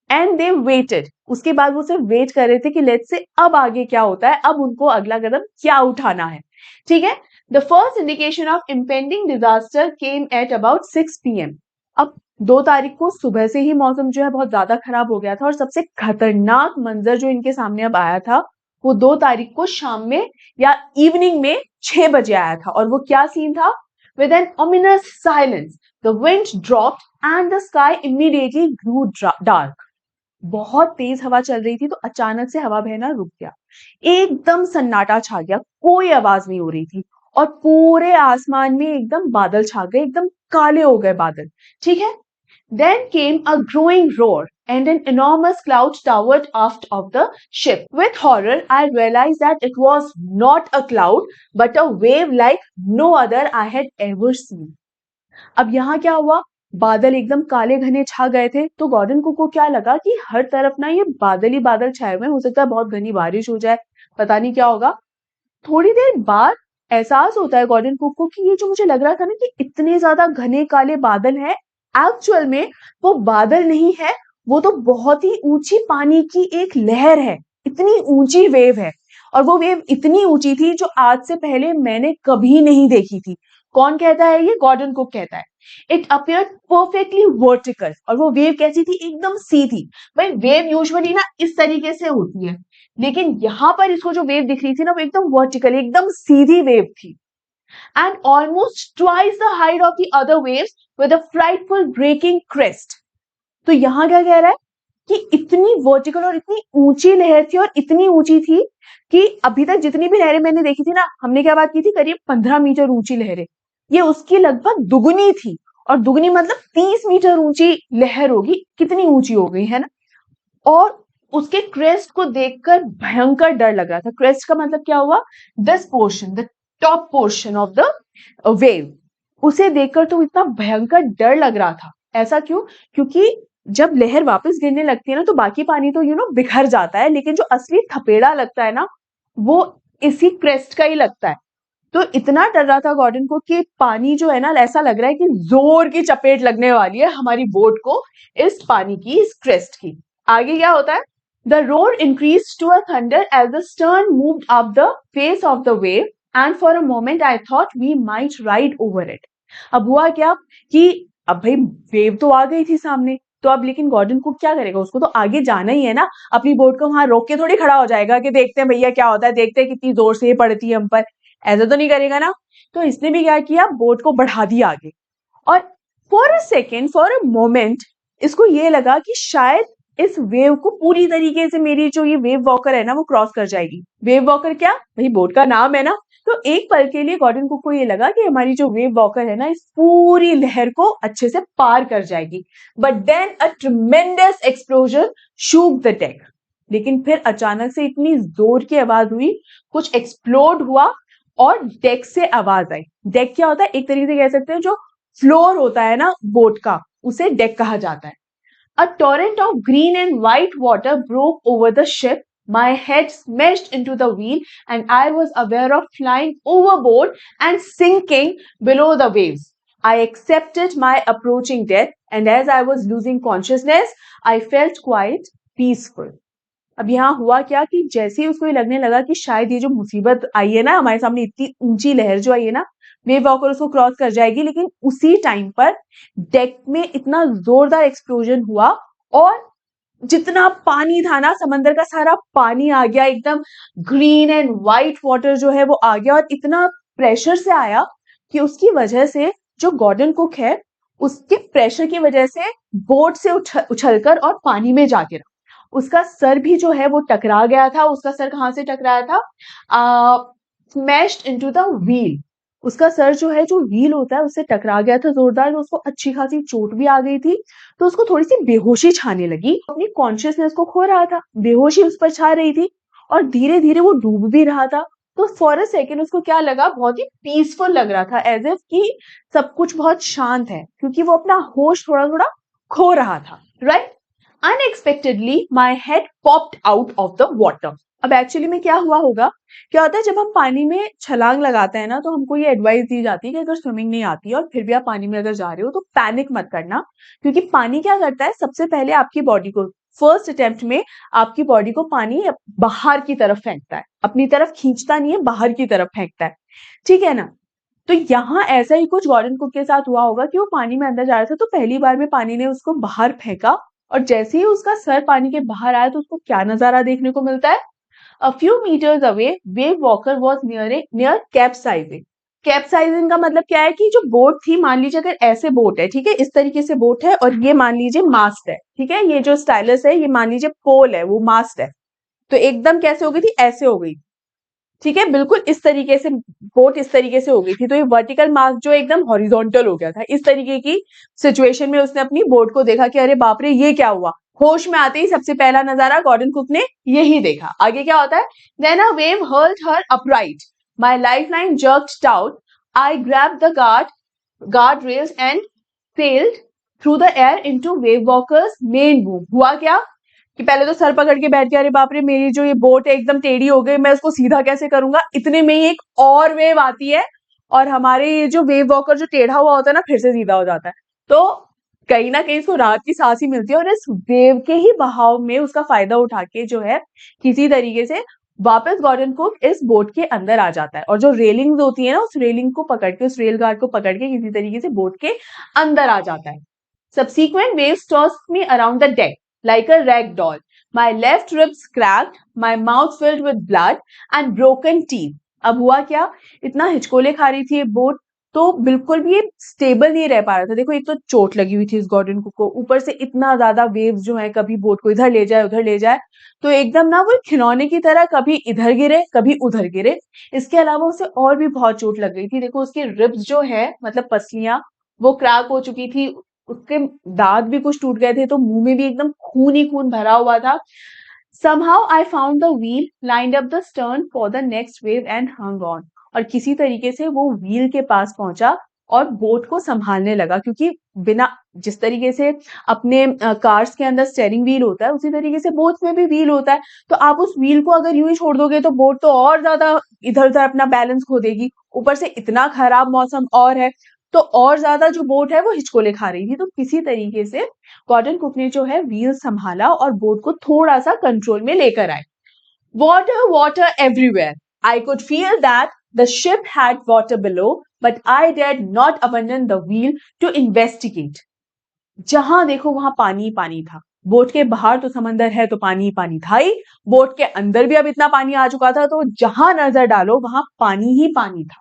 and they waited, उसके बाद वो सिर्फ वेट कर रहे थे कि लेट्स से अब आगे क्या होता है, अब उनको अगला कदम क्या उठाना है। ठीक है, the first indication of impending disaster came at about 6 PM। अब 2 तारीख को सुबह से ही मौसम जो है बहुत ज्यादा खराब हो गया था और सबसे खतरनाक मंजर जो इनके सामने अब आया था वो 2 तारीख को शाम में या इवनिंग में 6 बजे आया था। और वो क्या सीन था, with an ominous silence the wind dropped and the sky immediately grew dark। बहुत तेज हवा चल रही थी तो अचानक से हवा बहना रुक गया, एकदम सन्नाटा छा गया, कोई आवाज नहीं हो रही थी और पूरे आसमान में एकदम बादल छा गए, एकदम काले हो गए बादल। ठीक है, then came a growing roar and an enormous cloud towered aft of the ship. With horror, I realized that it was not a cloud but a wave like no other I had ever seen. अब यहाँ क्या हुआ, बादल एकदम काले घने छा गए थे, तो गॉर्डन कुक को क्या लगा कि हर तरफ ना ये बादल ही बादल छाए हुए हैं, हो सकता है बहुत घनी बारिश हो जाए, पता नहीं क्या होगा। थोड़ी देर बाद एहसास होता है गॉर्डन कुक को कि ये जो मुझे लग रहा था ना कि इतने ज्यादा घने काले बादल हैं, एक्चुअल में वो बादल नहीं है, वो तो बहुत ही ऊंची पानी की एक लहर है, इतनी ऊंची वेव है। और वो वेव इतनी ऊंची थी जो आज से पहले मैंने कभी नहीं देखी थी। कौन कहता है, ये गॉर्डन कुक कहता है। इट अपियर परफेक्टली वर्टिकल, और वो वेव कैसी थी, एकदम सीधी। भाई वेव यूजुअली ना इस तरीके से होती है, लेकिन यहां पर इसको जो वेव दिख रही थी ना वो एकदम वर्टिकल, एकदम सीधी वेव थी। And almost twice the height of the other waves with a frightful breaking crest. तो यहां क्या कह रहा है कि इतनी वर्टिकल और इतनी ऊंची लहर थी, और इतनी ऊंची थी कि अभी तक जितनी भी लहरें मैंने देखी थी ना, हमने क्या बात की थी, करीब 15 मीटर ऊंची लहरें, ये उसकी लगभग दुगनी थी। और दुगनी मतलब 30 मीटर ऊंची लहर होगी, कितनी ऊंची हो गई है ना। और उसके क्रेस्ट को देखकर भयंकर डर लग रहा था। क्रेस्ट का मतलब क्या हुआ, this portion, the top portion of the wave, उसे देखकर तो इतना भयंकर डर लग रहा था। ऐसा क्यों, क्योंकि जब लहर वापस गिरने लगती है ना तो बाकी पानी तो बिखर जाता है, लेकिन जो असली थपेड़ा लगता है ना वो इसी क्रेस्ट का ही लगता है। तो इतना डर रहा था गॉर्डन को कि पानी जो है ना, ऐसा लग रहा है कि जोर की चपेट लगने वाली है हमारी बोट को इस पानी की, इस क्रेस्ट की। आगे क्या होता है, the roar increase to a thunder as the stern moved up the face of the wave and for a moment I thought we might ride over it. अब हुआ क्या कि अब भाई वेव तो आ गई थी सामने, तो अब लेकिन गॉर्डन को क्या करेगा, उसको तो आगे जाना ही है ना, अपनी बोट को वहां रोक के थोड़ी खड़ा हो जाएगा कि देखते हैं भैया क्या होता है, देखते हैं कितनी जोर से ये पड़ती है हम पर, ऐसा तो नहीं करेगा ना। तो इसने भी क्या किया, बोट को बढ़ा दिया आगे। और for a second, for a moment, इसको ये लगा कि शायद इस वेव को पूरी तरीके से मेरी जो ये वेव वॉकर है ना वो क्रॉस कर जाएगी। वेव वॉकर क्या, वही बोट का नाम है ना। तो एक पल के लिए गॉर्डन कुक को ये लगा कि हमारी जो वेव वॉकर है ना इस पूरी लहर को अच्छे से पार कर जाएगी। But then a tremendous explosion shook the deck. लेकिन फिर अचानक से इतनी जोर की आवाज हुई, कुछ एक्सप्लोड हुआ और डेक से आवाज आई। डेक क्या होता है, एक तरीके से कह सकते हैं जो फ्लोर होता है ना बोट का, उसे डेक कहा जाता है। A torrent of green and white water broke over the ship. My head smashed into the wheel and I was aware of flying overboard and sinking below the waves. I accepted my approaching death, and as I was losing consciousness, I felt quite peaceful. अब यहाँ हुआ क्या कि जैसे ही उसको ये लगने लगा कि शायद ये जो मुसीबत आई है ना हमारे सामने, इतनी ऊंची लहर जो आई है ना, वेव वॉकर उसको क्रॉस कर जाएगी, लेकिन उसी टाइम पर डेक में इतना जोरदार एक्सप्लोजन हुआ और जितना पानी था ना, समंदर का सारा पानी आ गया, एकदम ग्रीन एंड व्हाइट वाटर जो है वो आ गया, और इतना प्रेशर से आया कि उसकी वजह से जो गॉर्डन कुक है, उसके प्रेशर की वजह से बोट से उछलकर और पानी में जा गिरा। उसका सर भी जो है वो टकरा गया था। उसका सर कहाँ से टकराया था? Smashed into the wheel. उसका सर जो है, जो व्हील होता है, उससे टकरा गया था जोरदार, तो उसको अच्छी खासी चोट भी आ गई थी। तो उसको थोड़ी सी बेहोशी छाने लगी, अपनी कॉन्शियसनेस को खो रहा था, बेहोशी उस पर छा रही थी और धीरे धीरे वो डूब भी रहा था। तो फॉर अ सेकेंड उसको क्या लगा? बहुत ही पीसफुल लग रहा था, एज इफ कि सब कुछ बहुत शांत है, क्योंकि वो अपना होश थोड़ा थोड़ा खो रहा था, right? Unexpectedly, my head popped out of the water. अब एक्चुअली में क्या हुआ होगा? क्या होता है जब हम पानी में छलांग लगाते हैं ना, तो हमको ये एडवाइस दी जाती है कि अगर स्विमिंग नहीं आती है और फिर भी आप पानी में अगर जा रहे हो तो पैनिक मत करना, क्योंकि पानी क्या करता है, सबसे पहले आपकी बॉडी को फर्स्ट अटेम्प्ट में आपकी बॉडी को पानी बाहर की तरफ फेंकता है, अपनी तरफ खींचता नहीं है, बाहर की तरफ फेंकता है, ठीक है ना? तो यहाँ ऐसा ही कुछ गॉर्डन कुक के साथ हुआ होगा कि वो पानी में अंदर जा रहा था, तो पहली बार में पानी ने उसको बाहर फेंका और जैसे ही उसका सर पानी के बाहर आया तो उसको क्या नजारा देखने को मिलता है? A few metres away Wave Walker was near capsizing. Capsizing का मतलब क्या है कि जो बोट थी, मान लीजिए अगर ऐसे बोट है, ठीक है, इस तरीके से बोट है और ये मान लीजिए मास्ट है, ठीक है, ये जो स्टाइलस है ये मान लीजिए पोल है, वो मास्ट है, तो एकदम कैसे हो गई थी? ऐसे हो गई, ठीक है, बिल्कुल इस तरीके से बोट इस तरीके से हो गई थी। तो ये वर्टिकल मार्क जो एकदम हॉरिजॉन्टल हो गया था, इस तरीके की सिचुएशन में उसने अपनी बोट को देखा कि अरे बाप रे ये क्या हुआ। होश में आते ही सबसे पहला नजारा गॉर्डन कुक ने यही देखा। आगे क्या होता है? Then a wave hurled her upright, my lifeline jerked out, I grabbed the guard rails and sailed through the air into Wave Walker's main boom. हुआ क्या कि पहले तो सर पकड़ के बैठ गया, अरे बाप रे मेरी जो ये बोट है एकदम टेढ़ी हो गई, मैं उसको सीधा कैसे करूंगा। इतने में ही एक और वेव आती है और हमारे ये जो वेव वॉकर जो टेढ़ा हुआ होता है ना, फिर से सीधा हो जाता है। तो कहीं ना कहीं इसको राहत की सांस ही मिलती है और इस वेव के ही बहाव में उसका फायदा उठा के जो है किसी तरीके से वापस गॉर्डन कुक इस बोट के अंदर आ जाता है और जो रेलिंग्स होती है ना, उस रेलिंग को पकड़ के, उस रेल गार्ड को पकड़ के किसी तरीके से बोट के अंदर आ जाता है। Subsequent waves tossed me around the deck like a rag doll. My left ribs cracked, my mouth filled with blood and broken teeth. अब हुआ क्या? इतना हिचकोले खा रही थी ये बोट, तो बिल्कुल भी ये स्टेबल नहीं रह पा रहा था। देखो, एक तो चोट लगी हुई थी इस गॉर्डन कुक को, ऊपर से इतना ज्यादा वेव्स जो है, कभी बोट को इधर ले जाए उधर ले जाए, तो एकदम ना वो खिलौने की तरह कभी इधर गिरे कभी उधर गिरे। इसके अलावा उसे और भी बहुत चोट लग गई थी। देखो, उसकी रिब्स जो है, मतलब पसलियां, वो क्रैक हो चुकी थी, उसके दांत भी कुछ टूट गए थे, तो मुंह में भी एकदम खून ही खून भरा हुआ था। Somehow I found the wheel, lined up the stern for the next wave and hung on. और किसी तरीके से वो व्हील के पास पहुंचा और बोट को संभालने लगा, क्योंकि बिना, जिस तरीके से अपने कार्स के अंदर स्टेयरिंग व्हील होता है, उसी तरीके से बोट में भी व्हील होता है। तो आप उस व्हील को अगर यूं ही छोड़ दोगे तो बोट तो और ज्यादा इधर उधर अपना बैलेंस खो देगी। ऊपर से इतना खराब मौसम और है, तो और ज्यादा जो बोट है वो हिचकोले खा रही थी। तो किसी तरीके से गॉर्डन कुक ने जो है व्हील संभाला और बोट को थोड़ा सा कंट्रोल में लेकर आए। Water water everywhere, I could feel that the ship had water below, but I did not abandon the wheel to investigate. जहां देखो वहां पानी ही पानी था। बोट के बाहर तो समंदर है, तो पानी ही पानी था ही, बोट के अंदर भी अब इतना पानी आ चुका था, तो जहां नजर डालो वहां पानी ही पानी था।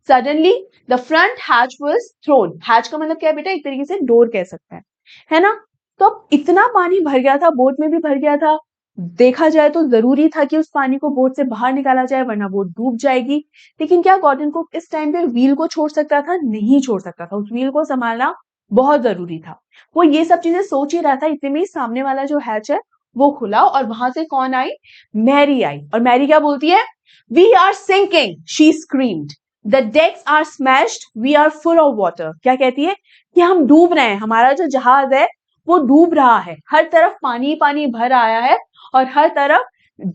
Suddenly the front hatch was thrown. Hatch का मतलब क्या है बेटा? एक तरीके से डोर कह सकते हैं, है ना? तो अब इतना पानी भर गया था, बोट में भी भर गया था। देखा जाए तो जरूरी था कि उस पानी को बोट से बाहर निकाला जाए, वरना बोट डूब जाएगी। लेकिन क्या गॉर्डन कुक इस टाइम पे व्हील को छोड़ सकता था? नहीं छोड़ सकता था। उस व्हील को संभालना बहुत जरूरी था। वो ये सब चीजें सोच ही रहा था, इतने में ही सामने वाला जो हैच है वो खुला और वहां से कौन आई? मैरी आई। और मैरी क्या बोलती है? We are sinking, she screamed. The decks are smashed, we are full of water. क्या कहती है? कि हम डूब रहे हैं, हमारा जो जहाज है वो डूब रहा है, हर तरफ पानी पानी भर आया है और हर तरफ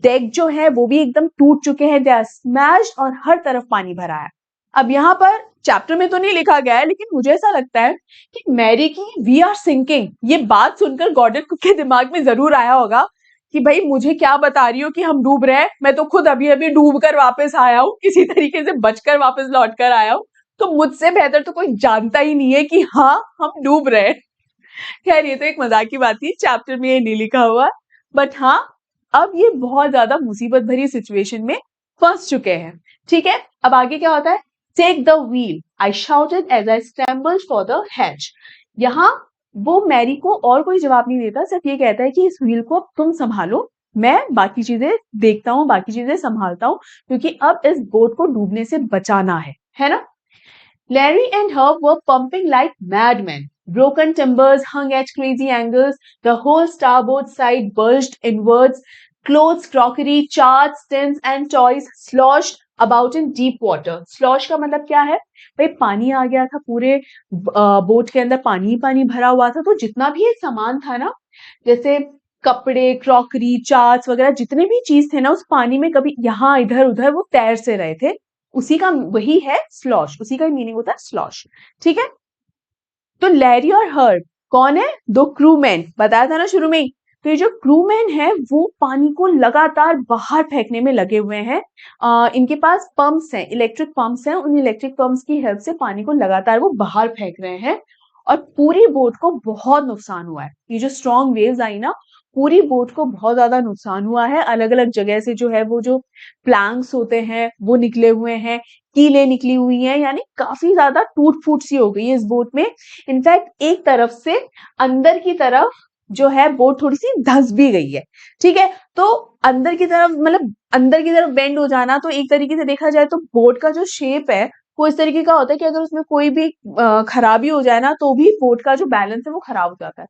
डेक जो है वो भी एकदम टूट चुके हैं, दे आर स्मैश्ड, और हर तरफ पानी भरा है। अब यहाँ पर चैप्टर में तो नहीं लिखा गया है, लेकिन मुझे ऐसा लगता है कि मैरी की वी आर सिंकिंग ये बात सुनकर गॉर्डन कुक के दिमाग में जरूर आया होगा कि भाई मुझे क्या बता रही हो कि हम डूब रहे हैं, मैं तो खुद अभी अभी डूब कर वापस आया हूँ, किसी तरीके से बचकर वापस लौट कर आया हूँ, तो मुझसे बेहतर तो कोई जानता ही नहीं है कि हाँ हम डूब रहे हैं। खैर ये तो एक मजाक की बात थी, चैप्टर में ये नहीं लिखा हुआ, बट हाँ अब ये बहुत ज्यादा मुसीबत भरी सिचुएशन में फंस चुके हैं। ठीक है, अब आगे क्या होता है, take the wheel I shouted as I scrambled for the hatch. यहाँ वो मैरी को और कोई जवाब नहीं देता, सिर्फ ये कहता है कि इस व्हील को अब तुम संभालो, मैं बाकी चीजें देखता हूँ, बाकी चीजें संभालता हूँ, क्योंकि अब इस बोट को डूबने से बचाना है ना। Larry and Herb were pumping like madmen. Broken timbers hung at crazy angles. The whole starboard side bulged inwards. Clothes, crockery, charts, tins, and toys sloshed about in deep water. Slosh का मतलब क्या है? भाई पानी आ गया था, पूरे boat के अंदर पानी ही पानी भरा हुआ था, तो जितना भी ये सामान था ना, जैसे कपड़े, क्रॉकरी, चार्ट्स वगैरह जितने भी चीज थे ना, उस पानी में कभी यहाँ इधर उधर वो तैर से रहे थे। उसी का वही है स्लॉश, उसी का मीनिंग होता है स्लॉश। ठीक है, तो लैरी और हर्ब कौन है? दो क्रूमैन, बताया था ना शुरू में ही। तो ये जो क्रूमैन है वो पानी को लगातार बाहर फेंकने में लगे हुए हैं। इनके पास पंप्स हैं, इलेक्ट्रिक पंप्स हैं, उन इलेक्ट्रिक पंप्स की हेल्प से पानी को लगातार वो बाहर फेंक रहे हैं, और पूरी बोट को बहुत नुकसान हुआ है। ये जो स्ट्रॉन्ग वेव्स आई ना, पूरी बोट को बहुत ज्यादा नुकसान हुआ है। अलग अलग जगह से जो है वो जो प्लैंक्स होते हैं वो निकले हुए हैं, कीलें निकली हुई हैं, यानी काफी ज्यादा टूट फूट सी हो गई है इस बोट में। इनफैक्ट एक तरफ से अंदर की तरफ जो है बोट थोड़ी सी धंस भी गई है। ठीक है, तो अंदर की तरफ मतलब अंदर की तरफ बेंड हो जाना, तो एक तरीके से देखा जाए तो बोट का जो शेप है वो इस तरीके का होता है कि अगर उसमें कोई भी खराबी हो जाए ना, तो भी बोट का जो बैलेंस है वो खराब हो जाता है।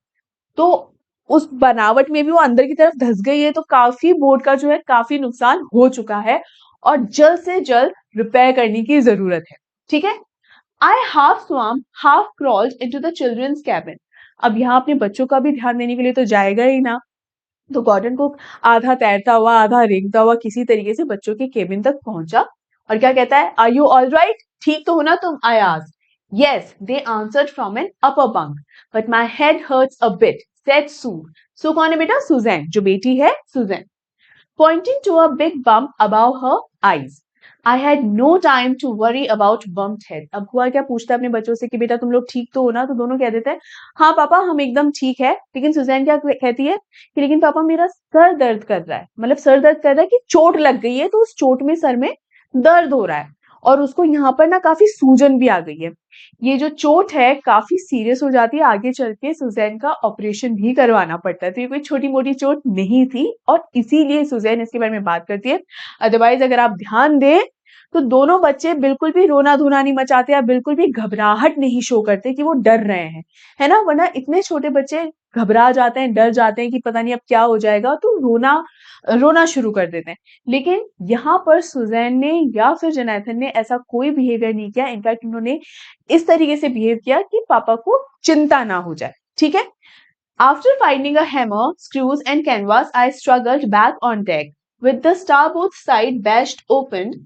तो उस बनावट में भी वो अंदर की तरफ धंस गई है, तो काफी बोट का जो है काफी नुकसान हो चुका है, और जल्द से जल्द रिपेयर करने की जरूरत है। ठीक है, I half swam, half crawled into the children's cabin. अब यहाँ अपने बच्चों का भी ध्यान देने के लिए तो जाएगा ही ना, तो गॉर्डन को आधा तैरता हुआ आधा रेंगता हुआ किसी तरीके से बच्चों के केबिन तक पहुंचा, और क्या कहता है, आर यू ऑल राइट, ठीक तो हो ना तुम? I asked. Yes, they answered from an upper bunk, but my head hurts a bit, said Sue. Sue कौन है बेटा? सुजैन, जो बेटी है Suzanne, pointing to a big bump above her eyes. I had no time to worry about bumped head. अब हुआ क्या, पूछता है अपने बच्चों से कि बेटा तुम लोग ठीक तो हो ना, तो दोनों कह देते हैं हाँ पापा हम एकदम ठीक है। लेकिन सुजैन क्या कहती है कि लेकिन पापा मेरा सर दर्द कर रहा है, मतलब सर दर्द कर रहा है कि चोट लग गई है, तो उस चोट में सर में दर्द हो रहा है, और उसको यहाँ पर ना काफी सूजन भी आ गई है। ये जो चोट है काफी सीरियस हो जाती है, आगे चल के सुजैन का ऑपरेशन भी करवाना पड़ता है, तो ये कोई छोटी मोटी चोट नहीं थी, और इसीलिए सुजैन इसके बारे में बात करती है। अदरवाइज अगर आप ध्यान दें तो दोनों बच्चे बिल्कुल भी रोना धोना नहीं मचाते, या बिल्कुल भी घबराहट नहीं शो करते कि वो डर रहे हैं, है ना। वरना इतने छोटे बच्चे घबरा जाते हैं, डर जाते हैं कि पता नहीं अब क्या हो जाएगा, तो रोना रोना शुरू कर देते हैं। लेकिन यहाँ पर सुजैन ने या फिर जोनाथन ने ऐसा कोई बिहेवियर नहीं किया, इनफैक्ट उन्होंने इस तरीके से बिहेव किया कि पापा को चिंता ना हो जाए। ठीक है, after finding a hammer, screws and canvas, I struggled back on deck. With the starboard side bashed open,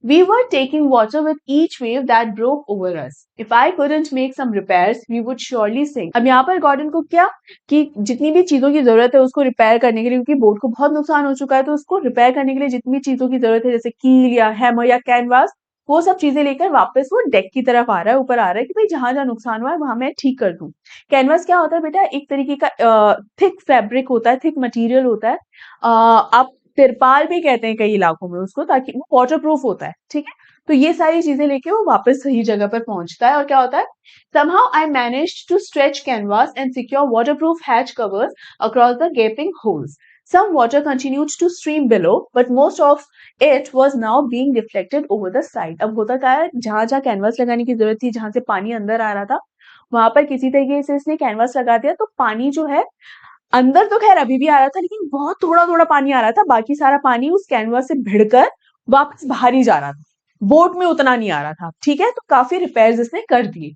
we were taking water with each wave that broke over us. If I couldn't make some repairs, we would surely sink. अब यहाँ पर Gordon को क्या कि जितनी भी चीजों की जरूरत है उसको रिपेयर करने के लिए, क्योंकि बोट को बहुत नुकसान हो चुका है, तो उसको रिपेयर करने के लिए जितनी चीजों की जरूरत है, जैसे कील या हैमर या कैनवास, वो सब चीजें लेकर वापस वो डेक की तरफ आ रहा है, ऊपर आ रहा है कि भाई जहां जहां नुकसान हुआ है वहां मैं ठीक कर दूं। कैनवास क्या होता है बेटा? एक तरीके का थिक फैब्रिक होता है, थिक मटेरियल होता है। आप तिरपाल भी कहते हैं कई इलाकों में उसको, ताकि वो वाटर प्रूफ होता है। ठीक है, तो ये सारी चीजें लेके वो वापस सही जगह पर पहुंचता है, और क्या होता है, somehow I managed to stretch canvas and secure waterproof hatch covers across the gaping holes. Some water continued to stream below, but most of it was now being deflected over the side. अब होता क्या है, जहां जहां canvas लगाने की जरूरत थी, जहां से पानी अंदर आ रहा था, वहां पर किसी तरीके से इसने कैनवास लगा दिया, तो पानी जो है अंदर तो खैर अभी भी आ रहा था, लेकिन बहुत थोड़ा थोड़ा पानी आ रहा था, बाकी सारा पानी उस कैनवास से भिड़कर वापस बाहर ही जा रहा था, बोट में उतना नहीं आ रहा था। ठीक है, तो काफी रिपेयर्स इसने कर दिए।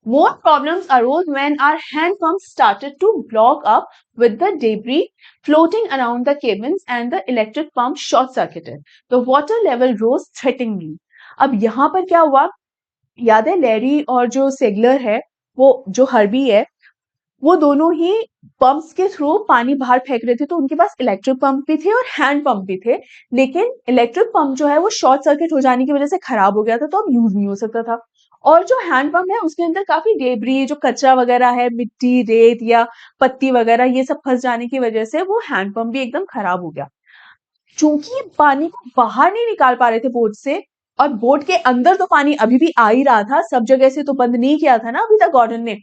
More problems arose when our hand pumps started to block up with the debris floating around the cabins and the electric pump short circuited. The water level rose threateningly. अब यहाँ पर क्या हुआ, याद है लैरी और जो सेगलर है, वो जो हर्बी है, वो दोनों ही पंप्स के थ्रू पानी बाहर फेंक रहे थे। तो उनके पास इलेक्ट्रिक पंप भी थे और हैंड पंप भी थे, लेकिन इलेक्ट्रिक पंप जो है वो शॉर्ट सर्किट हो जाने की वजह से खराब हो गया था, तो अब यूज नहीं हो सकता था। और जो हैंड पंप है उसके अंदर काफी डेब्री, जो कचरा वगैरह है, मिट्टी, रेत या पत्ती वगैरह, ये सब फंस जाने की वजह से वो हैंड पंप भी एकदम खराब हो गया। चूंकि पानी को बाहर नहीं निकाल पा रहे थे बोट से, और बोट के अंदर तो पानी अभी भी आ ही रहा था, सब जगह से तो बंद नहीं किया था ना अभी तक गॉर्डन ने,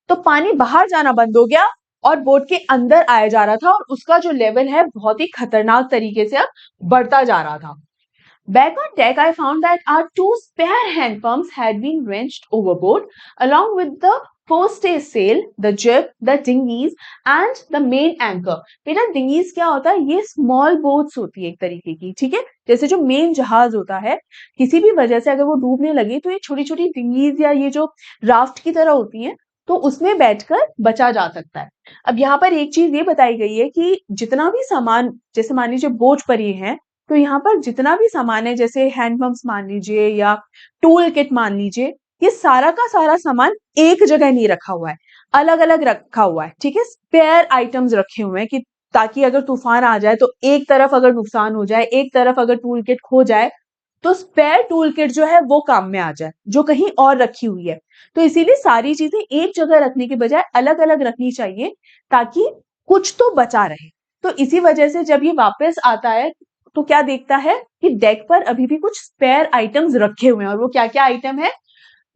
तो पानी बाहर जाना बंद हो गया और बोट के अंदर आया जा रहा था, और उसका जो लेवल है बहुत ही खतरनाक तरीके से अब बढ़ता जा रहा था। Back on deck, I found that our two spare hand pumps had been wrenched overboard, along with the forestay sail, the jib, the dinghies, and the main anchor. बेटा dinghies क्या होता है? ये small boats होती है एक तरीके की, ठीक है? जैसे जो मेन जहाज होता है, किसी भी वजह से अगर वो डूबने लगे तो ये छोटी छोटी डिंगीज या ये जो राफ्ट की तरह होती हैं, तो उसमें बैठकर बचा जा सकता है। अब यहाँ पर एक चीज ये बताई गई है कि जितना भी सामान, जैसे मान लीजिए बोट पर ये है, तो यहाँ पर जितना भी सामान है, जैसे हैंड पंप्स मान लीजिए या टूल किट मान लीजिए, ये सारा का सारा सामान एक जगह नहीं रखा हुआ है, अलग अलग रखा हुआ है, ठीक है? स्पेयर आइटम्स रखे हुए हैं कि ताकि अगर तूफान आ जाए तो एक तरफ अगर नुकसान हो जाए, एक तरफ अगर टूल किट खो जाए, तो स्पेयर टूल किट जो है वो काम में आ जाए, जो कहीं और रखी हुई है। तो इसीलिए सारी चीजें एक जगह रखने के बजाय अलग अलग रखनी चाहिए, ताकि कुछ तो बचा रहे। तो इसी वजह से जब ये वापस आता है तो क्या देखता है कि डेक पर अभी भी कुछ स्पेयर आइटम्स रखे हुए हैं, और वो क्या क्या आइटम है?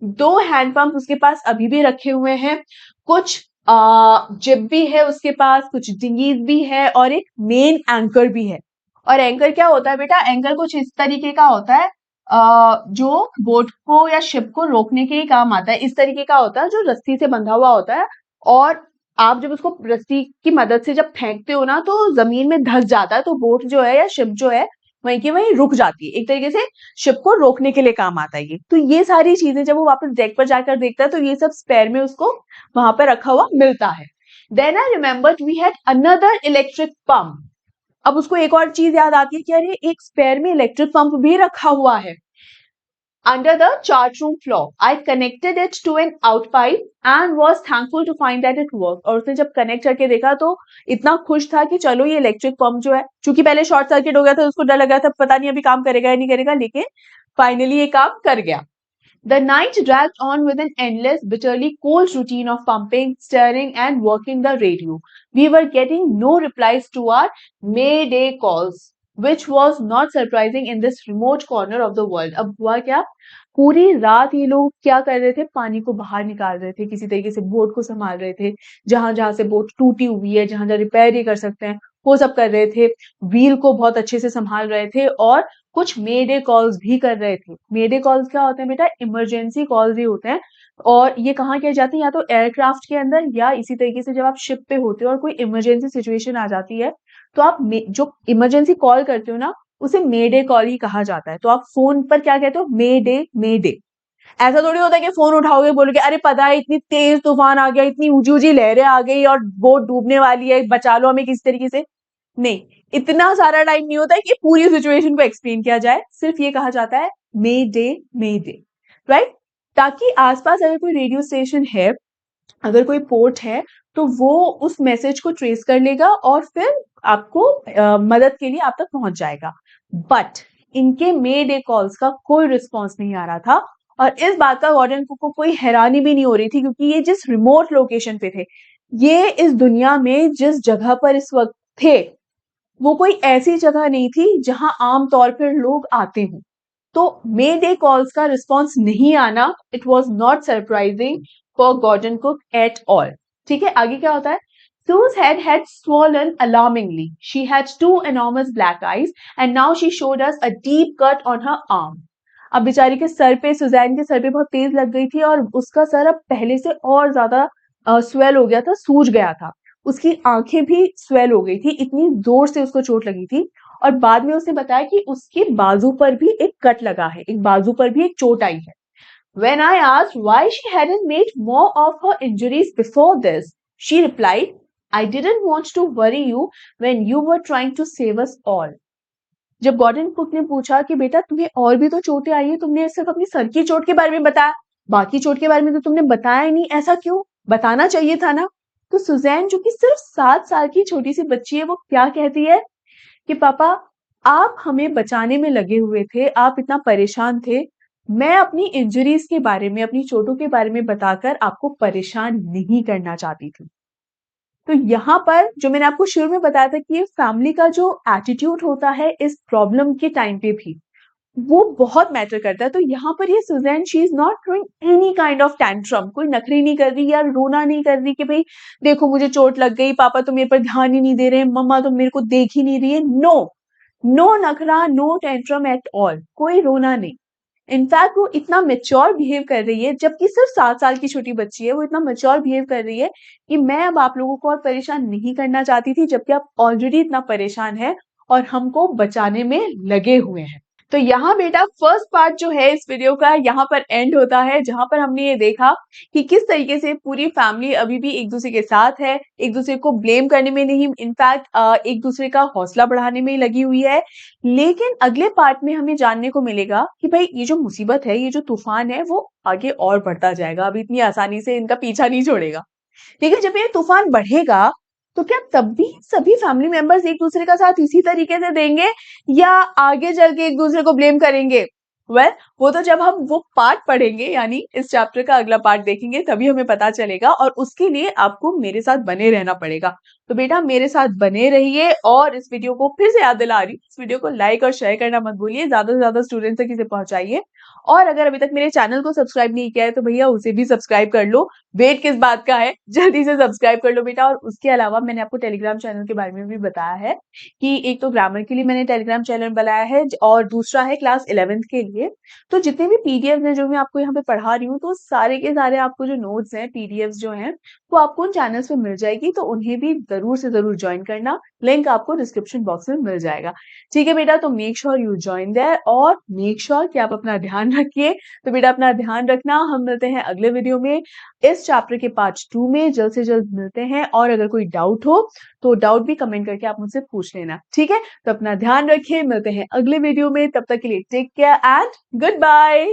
2 हैंड पंप उसके पास अभी भी रखे हुए हैं, कुछ जिप भी है उसके पास, कुछ डिंगीज भी है, और एक मेन एंकर भी है। और एंकर क्या होता है बेटा? एंकर कुछ इस तरीके का होता है, जो बोट को या शिप को रोकने के ही काम आता है। इस तरीके का होता है जो रस्सी से बंधा हुआ होता है, और आप जब उसको रस्सी की मदद से जब फेंकते हो ना, तो जमीन में धंस जाता है, तो बोट जो है या शिप जो है वहीं की वहीं रुक जाती है। एक तरीके से शिप को रोकने के लिए काम आता है ये। तो ये सारी चीजें जब वो वापस डेक पर जाकर देखता है, तो ये सब स्पेयर में उसको वहां पर रखा हुआ मिलता है। Then I remembered we had another electric pump. अब उसको एक और चीज याद आती है कि अरे एक स्पेयर में इलेक्ट्रिक पंप भी रखा हुआ है। Under the chart room floor, I connected it to an outpipe and was thankful to find that it worked. और उसने जब कनेक्ट करके देखा तो इतना खुश था कि चलो ये इलेक्ट्रिक पंप जो है, चूंकि पहले शॉर्ट सर्किट हो गया था, उसको डर लगा था पता नहीं अभी काम करेगा या नहीं करेगा, लेकिन फाइनली ये काम कर गया। The night dragged on with an endless, bitterly cold routine of pumping, stirring, and working the radio. We were getting no replies to our Mayday calls, which was not surprising in this remote corner of the world. अब हुआ क्या? पूरी रात ये लोग क्या कर रहे थे? पानी को बाहर निकाल रहे थे, किसी तरीके से बोट को संभाल रहे थे, जहां जहां से बोट टूटी हुई है, जहां जहां रिपेयर ही कर सकते हैं वो सब कर रहे थे, व्हील को बहुत अच्छे से संभाल रहे थे, और कुछ मेडे कॉल्स भी कर रहे थे। मेडे कॉल्स क्या होते हैं बेटा? इमरजेंसी कॉल्स ही होते हैं, और ये कहाँ किए जाते हैं? या तो एयरक्राफ्ट के अंदर, या इसी तरीके से जब आप शिप पे होते हो और कोई इमरजेंसी सिचुएशन आ जाती है, तो आप जो इमरजेंसी कॉल करते हो ना, उसे मेडे कॉल ही कहा जाता है। तो आप फोन पर क्या कहते हो? मेडे मेडे। ऐसा थोड़ी होता है कि फोन उठाओगे बोलोगे अरे पता है इतनी तेज तूफान आ गया, इतनी ऊंची ऊंची लहरें आ गई और बोट डूबने वाली है, बचा लो हमें किसी तरीके से। नहीं, इतना सारा टाइम नहीं होता है कि पूरी सिचुएशन को एक्सप्लेन किया जाए, सिर्फ ये कहा जाता है मे डे, राइट? ताकि आसपास अगर कोई रेडियो स्टेशन है, अगर कोई पोर्ट है, तो वो उस मैसेज को ट्रेस कर लेगा और फिर आपको मदद के लिए आप तक पहुंच जाएगा। बट इनके मे डे कॉल्स का कोई रिस्पॉन्स नहीं आ रहा था, और इस बात का वार्डन को कोई हैरानी भी नहीं हो रही थी, क्योंकि ये जिस रिमोट लोकेशन पे थे, ये इस दुनिया में जिस जगह पर इस वक्त थे, वो कोई ऐसी जगह नहीं थी जहां आम तौर पर लोग आते हों। तो मे डे कॉल्स का रिस्पॉन्स नहीं आना, it was not surprising for Gordon Cook at all. ठीक है, आगे क्या होता है? Sue's head had swollen alarmingly. She had two enormous black eyes, and now she showed us a deep cut on her arm. अब बेचारी के sir पे, सुजैन के सर पे बहुत तेज लग गई थी, और उसका सर अब पहले से और ज्यादा स्वेल हो गया था, सूज गया था। उसकी आंखें भी स्वेल हो गई थी, इतनी जोर से उसको चोट लगी थी। और बाद में उसने बताया कि उसके बाजू पर भी एक कट लगा है, एक बाजू पर भी एक चोट आई है। When I asked why she hadn't made more of her injuries before this, she replied, I didn't want to worry you when you were trying to save us all. जब गॉर्डन कुक ने पूछा कि बेटा तुम्हें और भी तो चोटें आई है, तुमने सिर्फ अपनी सर की चोट के बारे में बताया, बाकी चोट के बारे में तो तुमने बताया ही नहीं, ऐसा क्यों? बताना चाहिए था ना। तो सुजैन जो कि सिर्फ 7 साल की छोटी सी बच्ची है, वो क्या कहती है कि पापा आप हमें बचाने में लगे हुए थे, आप इतना परेशान थे, मैं अपनी इंजरीज के बारे में, अपनी चोटों के बारे में बताकर आपको परेशान नहीं करना चाहती थी। तो यहाँ पर जो मैंने आपको शुरू में बताया था कि ये फैमिली का जो एटीट्यूड होता है इस प्रॉब्लम के टाइम पे भी, वो बहुत मैटर करता है। तो यहाँ पर ये Susan she is not doing any kind of tantrum, कोई नखरी नहीं कर रही या रोना नहीं कर रही कि भाई देखो मुझे चोट लग गई, पापा तो मेरे पर ध्यान ही नहीं दे रहे, मम्मा तो मेरे को देख ही नहीं रही है। नो, नो नखरा, नो टेंट्रम एट ऑल, कोई रोना नहीं। इनफैक्ट वो इतना मेच्योर बिहेव कर रही है, जबकि सिर्फ 7 साल की छोटी बच्ची है, वो इतना मेच्योर बिहेव कर रही है कि मैं अब आप लोगों को और परेशान नहीं करना चाहती थी, जबकि आप ऑलरेडी इतना परेशान है और हमको बचाने में लगे हुए हैं। तो यहाँ बेटा फर्स्ट पार्ट जो है इस वीडियो का यहाँ पर एंड होता है, जहां पर हमने ये देखा कि किस तरीके से पूरी फैमिली अभी भी एक दूसरे के साथ है, एक दूसरे को ब्लेम करने में नहीं, इनफैक्ट एक दूसरे का हौसला बढ़ाने में ही लगी हुई है। लेकिन अगले पार्ट में हमें जानने को मिलेगा कि भाई ये जो मुसीबत है, ये जो तूफान है, वो आगे और बढ़ता जाएगा, अभी इतनी आसानी से इनका पीछा नहीं छोड़ेगा। ठीक है, जब ये तूफान बढ़ेगा तो क्या तब भी सभी फैमिली मेंबर्स एक दूसरे का साथ इसी तरीके से देंगे या आगे चल के एक दूसरे को ब्लेम करेंगे? वो तो जब हम वो पार्ट पढ़ेंगे, यानी इस चैप्टर का अगला पार्ट देखेंगे, तभी हमें पता चलेगा, और उसके लिए आपको मेरे साथ बने रहना पड़ेगा। तो बेटा मेरे साथ बने रहिए, और इस वीडियो को फिर से याद दिला रही हूँ, इस वीडियो को लाइक और शेयर करना मत भूलिए, ज्यादा से ज्यादा स्टूडेंट तक इसे पहुंचाइए। और अगर अभी तक मेरे चैनल को सब्सक्राइब नहीं किया है तो भैया उसे भी सब्सक्राइब कर लो, वेट किस बात का है, जल्दी से सब्सक्राइब कर लो बेटा। और उसके अलावा मैंने आपको टेलीग्राम चैनल के बारे में भी बताया है कि एक तो ग्रामर के लिए मैंने टेलीग्राम चैनल बनाया है, और दूसरा है क्लास 11th के लिए। तो जितने भी पीडीएफ हैं जो मैं आपको यहाँ पे पढ़ा रही हूँ, तो सारे के सारे आपको जो नोट्स हैं, पीडीएफ जो हैं, वो आपको उन चैनल्स पे मिल जाएगी, तो उन्हें भी जरूर से जरूर ज्वाइन करना, लिंक आपको डिस्क्रिप्शन बॉक्स में मिल जाएगा। ठीक है बेटा, तो make sure you join there, और मेक श्योर कि आप अपना ध्यान रखिए। तो बेटा अपना ध्यान रखना, हम मिलते हैं अगले वीडियो में, इस चैप्टर के पार्ट 2 में जल्द से जल्द मिलते हैं। और अगर कोई डाउट हो तो डाउट भी कमेंट करके आप मुझसे पूछ लेना, ठीक है? तो अपना ध्यान रखिए, मिलते हैं अगले वीडियो में, तब तक के लिए take care and good bye.